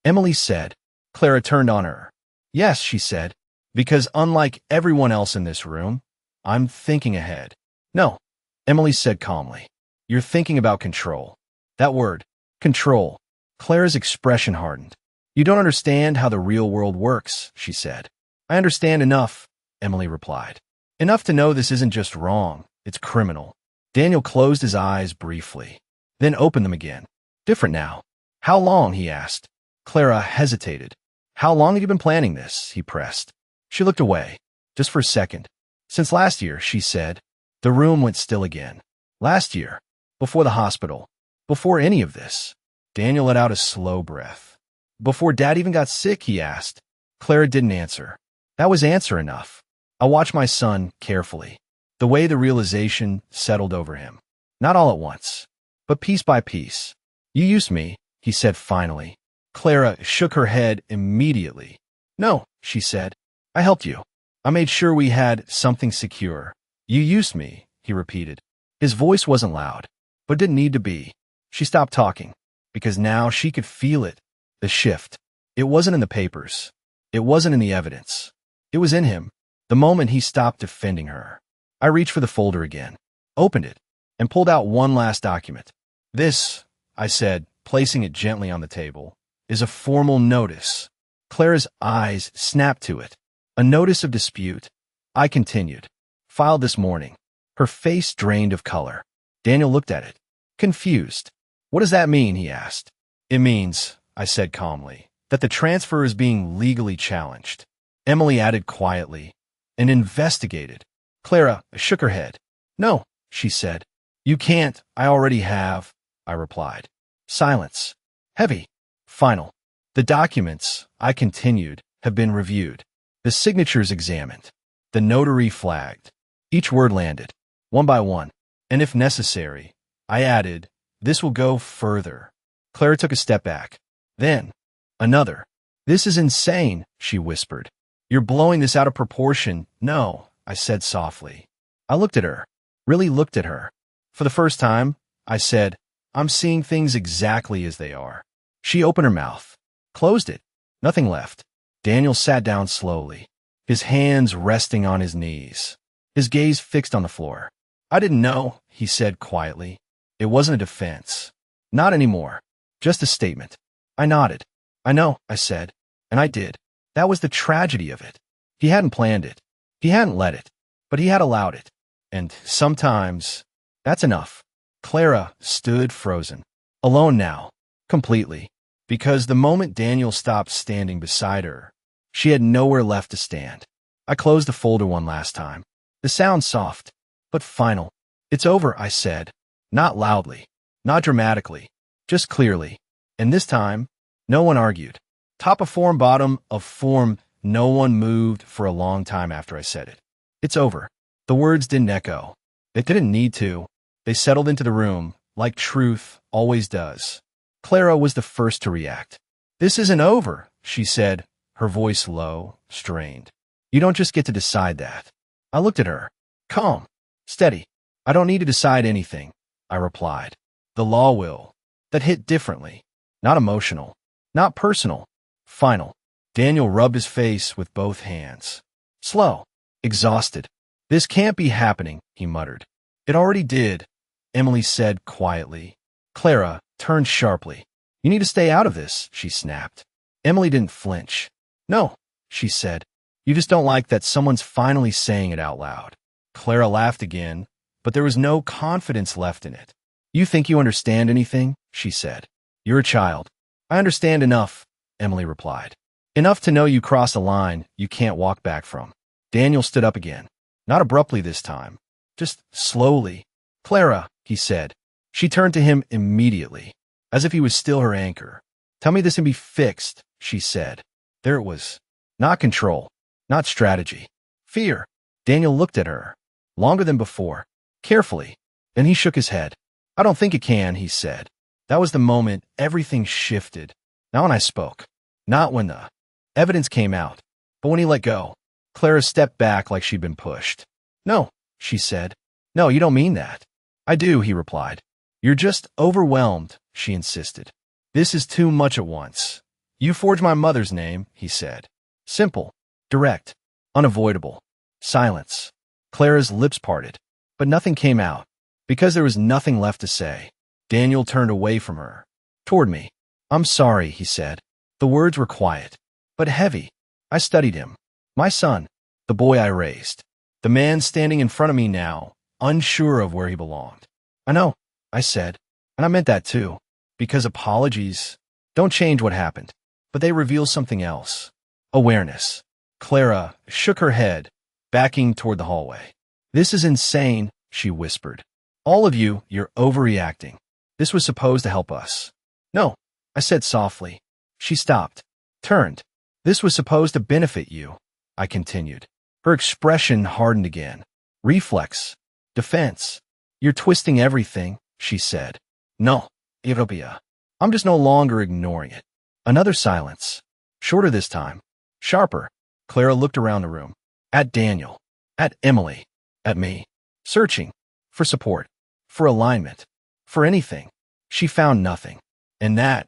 Emily said. Clara turned on her. Yes, she said. Because unlike everyone else in this room, I'm thinking ahead. No, Emily said calmly. You're thinking about control. That word, control. Clara's expression hardened. You don't understand how the real world works, she said. I understand enough, Emily replied. Enough to know this isn't just wrong, it's criminal. Daniel closed his eyes briefly, then opened them again. Different now. How long, he asked. Clara hesitated. How long have you been planning this, he pressed. She looked away, just for a second. Since last year, she said. The room went still again. Last year, before the hospital, before any of this. Daniel let out a slow breath. Before Dad even got sick, he asked. Clara didn't answer. That was answer enough. I watched my son carefully, the way the realization settled over him. Not all at once, but piece by piece. You used me, he said finally. Clara shook her head immediately. No, she said. I helped you. I made sure we had something secure. You used me, he repeated. His voice wasn't loud, but didn't need to be. She stopped talking, because now she could feel it, the shift. It wasn't in the papers. It wasn't in the evidence. It was in him, the moment he stopped defending her. I reached for the folder again, opened it, and pulled out one last document. This, I said, placing it gently on the table, is a formal notice. Clara's eyes snapped to it. A notice of dispute. I continued. Filed this morning. Her face drained of color. Daniel looked at it, confused. What does that mean, he asked. It means, I said calmly, that the transfer is being legally challenged. Emily added quietly, and investigated. Clara shook her head. No, she said. You can't. I already have, I replied. Silence. Heavy. Final. The documents, I continued, have been reviewed. The signatures examined. The notary flagged. Each word landed, one by one. And if necessary, I added, this will go further. Clara took a step back. Then, another. This is insane, she whispered. You're blowing this out of proportion. No, I said softly. I looked at her, really looked at her. For the first time, I said, I'm seeing things exactly as they are. She opened her mouth, closed it, nothing left. Daniel sat down slowly, his hands resting on his knees, his gaze fixed on the floor. I didn't know, he said quietly. It wasn't a defense. Not anymore. Just a statement. I nodded. I know, I said. And I did. That was the tragedy of it. He hadn't planned it. He hadn't let it. But he had allowed it. And sometimes, that's enough. Clara stood frozen. Alone now. Completely. Because the moment Daniel stopped standing beside her, she had nowhere left to stand. I closed the folder one last time. The sound soft, but final. It's over, I said. Not loudly. Not dramatically. Just clearly. And this time, no one argued. Top of form, bottom of form, no one moved for a long time after I said it. It's over. The words didn't echo. It didn't need to. They settled into the room, like truth always does. Clara was the first to react. This isn't over, she said, her voice low, strained. You don't just get to decide that. I looked at her. Calm. Steady. I don't need to decide anything, I replied. The law will. That hit differently. Not emotional. Not personal. Final. Daniel rubbed his face with both hands. Slow. Exhausted. This can't be happening, he muttered. It already did, Emily said quietly. Clara turned sharply. You need to stay out of this, she snapped. Emily didn't flinch. No, she said. You just don't like that someone's finally saying it out loud. Clara laughed again, but there was no confidence left in it. You think you understand anything? She said. You're a child. I understand enough, Emily replied. Enough to know you cross a line you can't walk back from. Daniel stood up again. Not abruptly this time. Just slowly. Clara, he said. She turned to him immediately, as if he was still her anchor. Tell me this can be fixed, she said. There it was. Not control. Not strategy. Fear. Daniel looked at her. Longer than before. Carefully. Then he shook his head. I don't think it can, he said. That was the moment everything shifted. Not when I spoke. Not when the evidence came out. But when he let go. Clara stepped back like she'd been pushed. No, she said. No, you don't mean that. I do, he replied. You're just overwhelmed, she insisted. This is too much at once. You forged my mother's name, he said. Simple, direct, unavoidable. Silence. Clara's lips parted, but nothing came out. Because there was nothing left to say, Daniel turned away from her. Toward me. I'm sorry, he said. The words were quiet, but heavy. I studied him. My son, the boy I raised. The man standing in front of me now, unsure of where he belonged. I know, I said, and I meant that too, because apologies don't change what happened, but they reveal something else. Awareness. Clara shook her head, backing toward the hallway. This is insane, she whispered. All of you, you're overreacting. This was supposed to help us. No, I said softly. She stopped, turned. This was supposed to benefit you, I continued. Her expression hardened again. Reflex. Defense. You're twisting everything, she said. No, Europea. I'm just no longer ignoring it. Another silence. Shorter this time. Sharper. Clara looked around the room. At Daniel. At Emily. At me. Searching. For support. For alignment. For anything. She found nothing. And that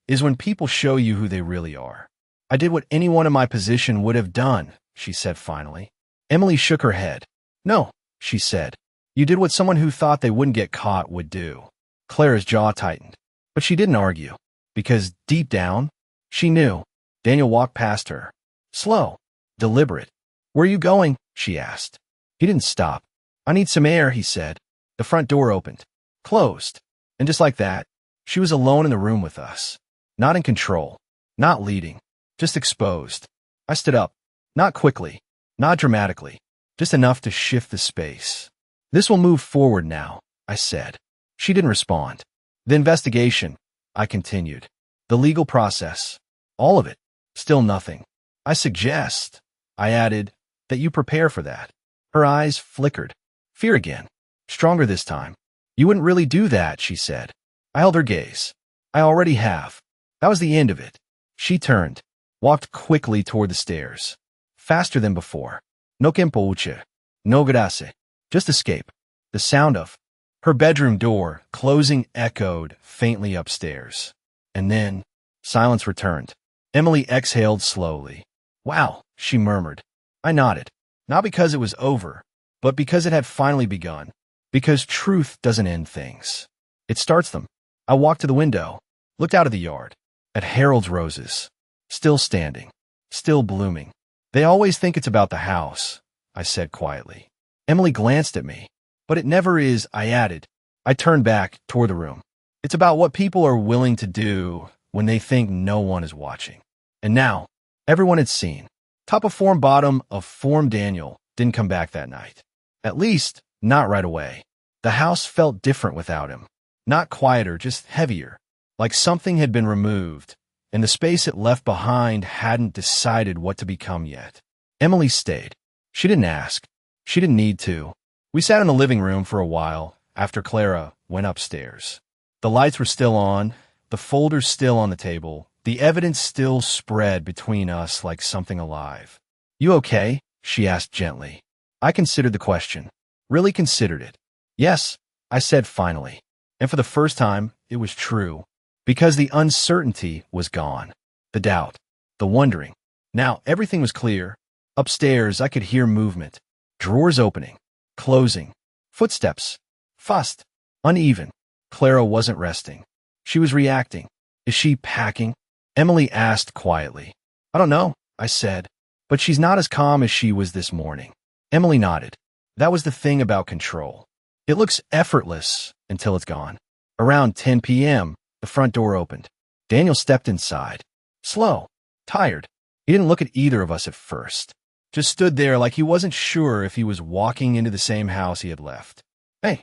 is when people show you who they really are. I did what anyone in my position would have done, she said finally. Emily shook her head. No, she said. You did what someone who thought they wouldn't get caught would do. Clara's jaw tightened. But she didn't argue. Because deep down, she knew. Daniel walked past her. Slow. Deliberate. Where are you going? She asked. He didn't stop. I need some air, he said. The front door opened. Closed. And just like that, she was alone in the room with us. Not in control. Not leading. Just exposed. I stood up. Not quickly. Not dramatically. Just enough to shift the space. This will move forward now, I said. She didn't respond. The investigation, I continued. The legal process. All of it. Still nothing. I suggest, I added, that you prepare for that. Her eyes flickered. Fear again. Stronger this time. You wouldn't really do that, she said. I held her gaze. I already have. That was the end of it. She turned. Walked quickly toward the stairs. Faster than before. No kempouche. No grace. Just escape. The sound of her bedroom door closing echoed faintly upstairs. And then silence returned. Emily exhaled slowly. Wow, she murmured. I nodded. Not because it was over, but because it had finally begun. Because truth doesn't end things. It starts them. I walked to the window, looked out of the yard, at Harold's roses. Still standing. Still blooming. They always think it's about the house, I said quietly. Emily glanced at me. But it never is, I added. I turned back toward the room. It's about what people are willing to do when they think no one is watching. And now, everyone had seen. Top of form, bottom of form Daniel didn't come back that night. At least, not right away. The house felt different without him. Not quieter, just heavier. Like something had been removed, and the space it left behind hadn't decided what to become yet. Emily stayed. She didn't ask. She didn't need to. We sat in the living room for a while after Clara went upstairs. The lights were still on, the folders still on the table, the evidence still spread between us like something alive. You okay? She asked gently. I considered the question. Really considered it. Yes, I said finally. And for the first time, it was true. Because the uncertainty was gone. The doubt. The wondering. Now everything was clear. Upstairs I could hear movement. Drawers opening. Closing. Footsteps. Fast. Uneven. Clara wasn't resting. She was reacting. Is she packing? Emily asked quietly. I don't know, I said. But she's not as calm as she was this morning. Emily nodded. That was the thing about control. It looks effortless until it's gone. Around 10 p.m., the front door opened. Daniel stepped inside. Slow. Tired. He didn't look at either of us at first. Just stood there like he wasn't sure if he was walking into the same house he had left. Hey,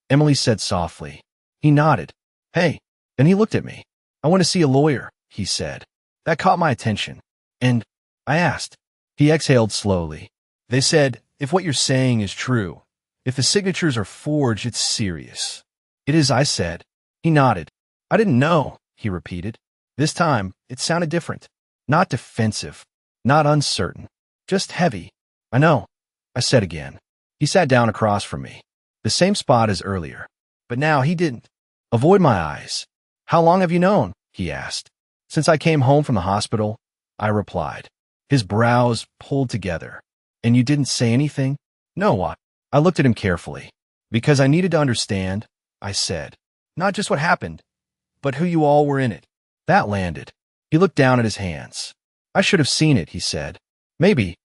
Emily said softly. He nodded. Hey. Then he looked at me. I want to see a lawyer, he said. That caught my attention. And I asked. He exhaled slowly. They said, if what you're saying is true, if the signatures are forged, it's serious. It is, I said. He nodded. I didn't know, he repeated. This time, it sounded different. Not defensive. Not uncertain. Just heavy. I know, I said again. He sat down across from me. The same spot as earlier. But now he didn't. Avoid my eyes. How long have you known? He asked. Since I came home from the hospital, I replied. His brows pulled together. And you didn't say anything? No, I looked at him carefully. Because I needed to understand, I said. Not just what happened, but who you all were in it. That landed. He looked down at his hands. I should have seen it, he said. Maybe,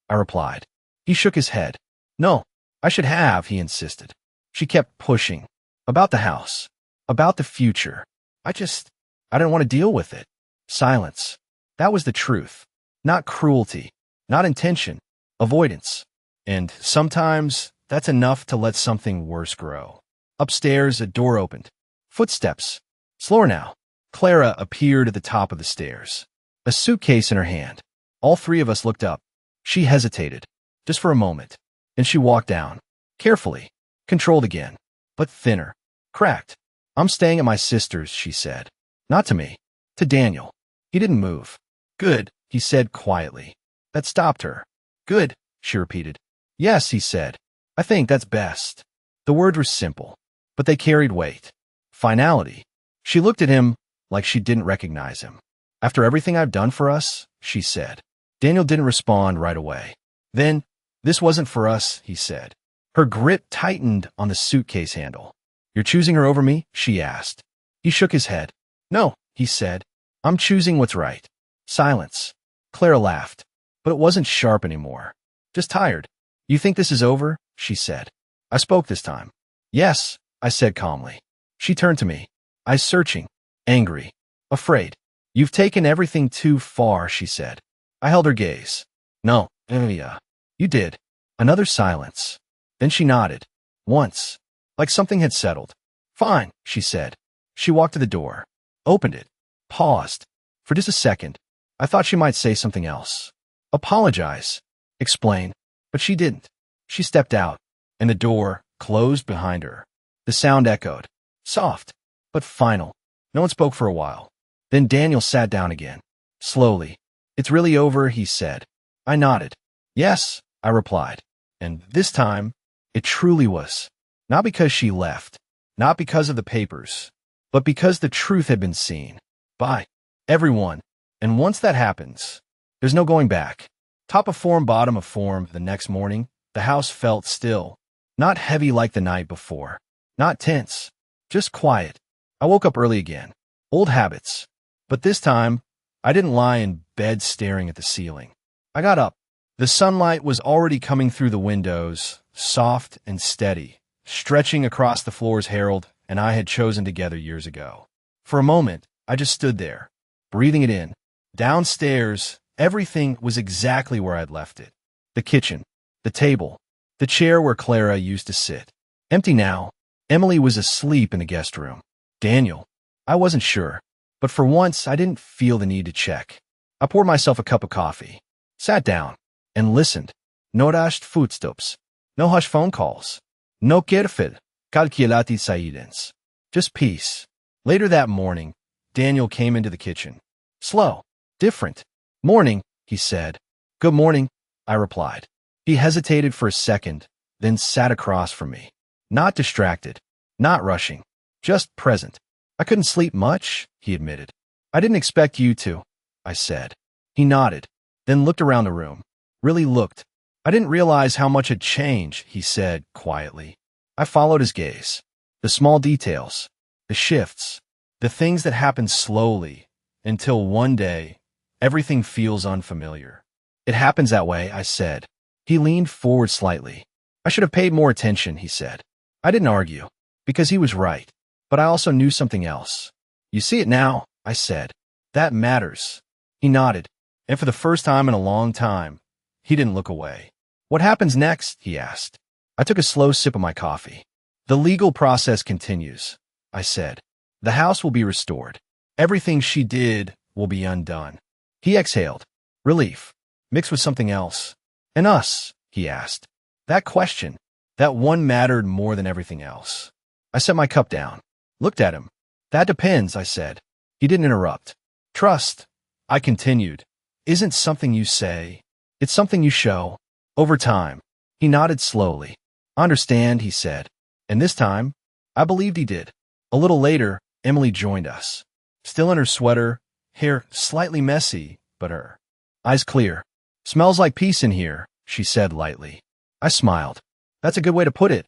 I replied. He shook his head. No, I should have, he insisted. She kept pushing. About the house. About the future. I didn't want to deal with it. Silence. That was the truth. Not cruelty. Not intention. Avoidance. And sometimes that's enough to let something worse grow. Upstairs, a door opened. Footsteps. Slower now. Clara appeared at the top of the stairs. A suitcase in her hand. All three of us looked up. She hesitated. Just for a moment. Then she walked down. Carefully. Controlled again. But thinner. Cracked. I'm staying at my sister's, she said. Not to me. To Daniel. He didn't move. Good, he said quietly. That stopped her. Good, she repeated. Yes, he said. I think that's best. The words were simple, but they carried weight. Finality. She looked at him like she didn't recognize him. After everything I've done for us, she said. Daniel didn't respond right away. Then, this wasn't for us, he said. Her grip tightened on the suitcase handle. You're choosing her over me? She asked. He shook his head. No, he said. I'm choosing what's right. Silence. Clara laughed, but it wasn't sharp anymore. Just tired. You think this is over? She said. I spoke this time. Yes, I said calmly. She turned to me. Eyes searching, angry, afraid. You've taken everything too far, she said. I held her gaze. No, yeah. You did. Another silence. Then she nodded. Once. Like something had settled. Fine, she said. She walked to the door. Opened it. Paused. For just a second. I thought she might say something else. Apologize. Explain. But she didn't. She stepped out. And the door closed behind her. The sound echoed. Soft. But final. No one spoke for a while. Then Daniel sat down again. Slowly. It's really over, he said. I nodded. Yes, I replied. And this time, it truly was. Not because she left. Not because of the papers. But because the truth had been seen. By everyone. And once that happens, there's no going back. Top of form, bottom of form, the next morning, the house felt still. Not heavy like the night before. Not tense. Just quiet. I woke up early again. Old habits. But this time, I didn't lie in bed staring at the ceiling. I got up. The sunlight was already coming through the windows, soft and steady, stretching across the floors Harold and I had chosen together years ago. For a moment, I just stood there, breathing it in. Downstairs, everything was exactly where I'd left it. The kitchen, the table, the chair where Clara used to sit. Empty now. Emily was asleep in the guest room. Daniel. I wasn't sure, but for once I didn't feel the need to check. I poured myself a cup of coffee, sat down, and listened. No rushed footsteps, no hush phone calls, no careful, calculati silence. Just peace. Later that morning, Daniel came into the kitchen. Slow. Different. Morning, he said. Good morning, I replied. He hesitated for a second, then sat across from me. Not distracted. Not rushing. Just present. I couldn't sleep much, he admitted. I didn't expect you to, I said. He nodded, then looked around the room. Really looked. I didn't realize how much had changed, he said quietly. I followed his gaze. The small details, the shifts, the things that happen slowly, until one day, everything feels unfamiliar. It happens that way, I said. He leaned forward slightly. I should have paid more attention, he said. I didn't argue, because he was right. But I also knew something else. You see it now, I said. That matters. He nodded, and for the first time in a long time, he didn't look away. What happens next? He asked. I took a slow sip of my coffee. The legal process continues, I said. The house will be restored. Everything she did will be undone. He exhaled. Relief, mixed with something else. And us, he asked. That question, that one mattered more than everything else. I set my cup down, looked at him. That depends, I said. He didn't interrupt. Trust, I continued, isn't something you say. It's something you show. Over time. He nodded slowly. I understand, he said. And this time, I believed he did. A little later, Emily joined us. Still in her sweater, hair slightly messy, but her eyes clear. Smells like peace in here, she said lightly. I smiled. That's a good way to put it,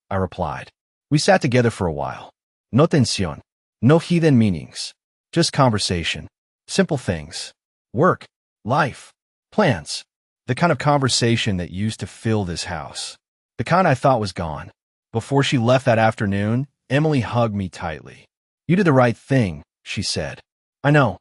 I replied. We sat together for a while. No tensión. No hidden meanings. Just conversation. Simple things. Work. Life. Plans. The kind of conversation that used to fill this house. The kind I thought was gone. Before she left that afternoon, Emily hugged me tightly. You did the right thing, she said. I know,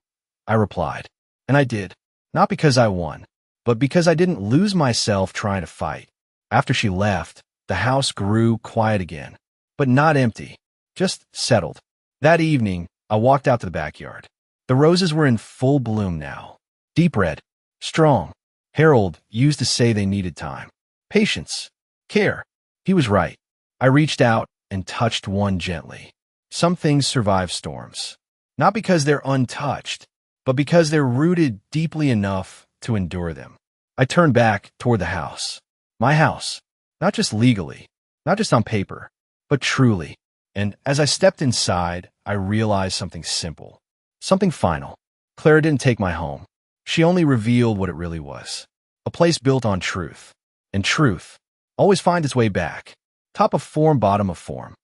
I replied. And I did. Not because I won, but because I didn't lose myself trying to fight. After she left, the house grew quiet again. But not empty. Just settled. That evening, I walked out to the backyard. The roses were in full bloom now. Deep red. Strong. Harold used to say they needed time. Patience. Care. He was right. I reached out and touched one gently. Some things survive storms. Not because they're untouched, but because they're rooted deeply enough to endure them. I turned back toward the house. My house. Not just legally, not just on paper, but truly. And as I stepped inside, I realized something simple. Something final. Clara didn't take my home. She only revealed what it really was. A place built on truth. And truth always finds its way back. Top of form, bottom of form.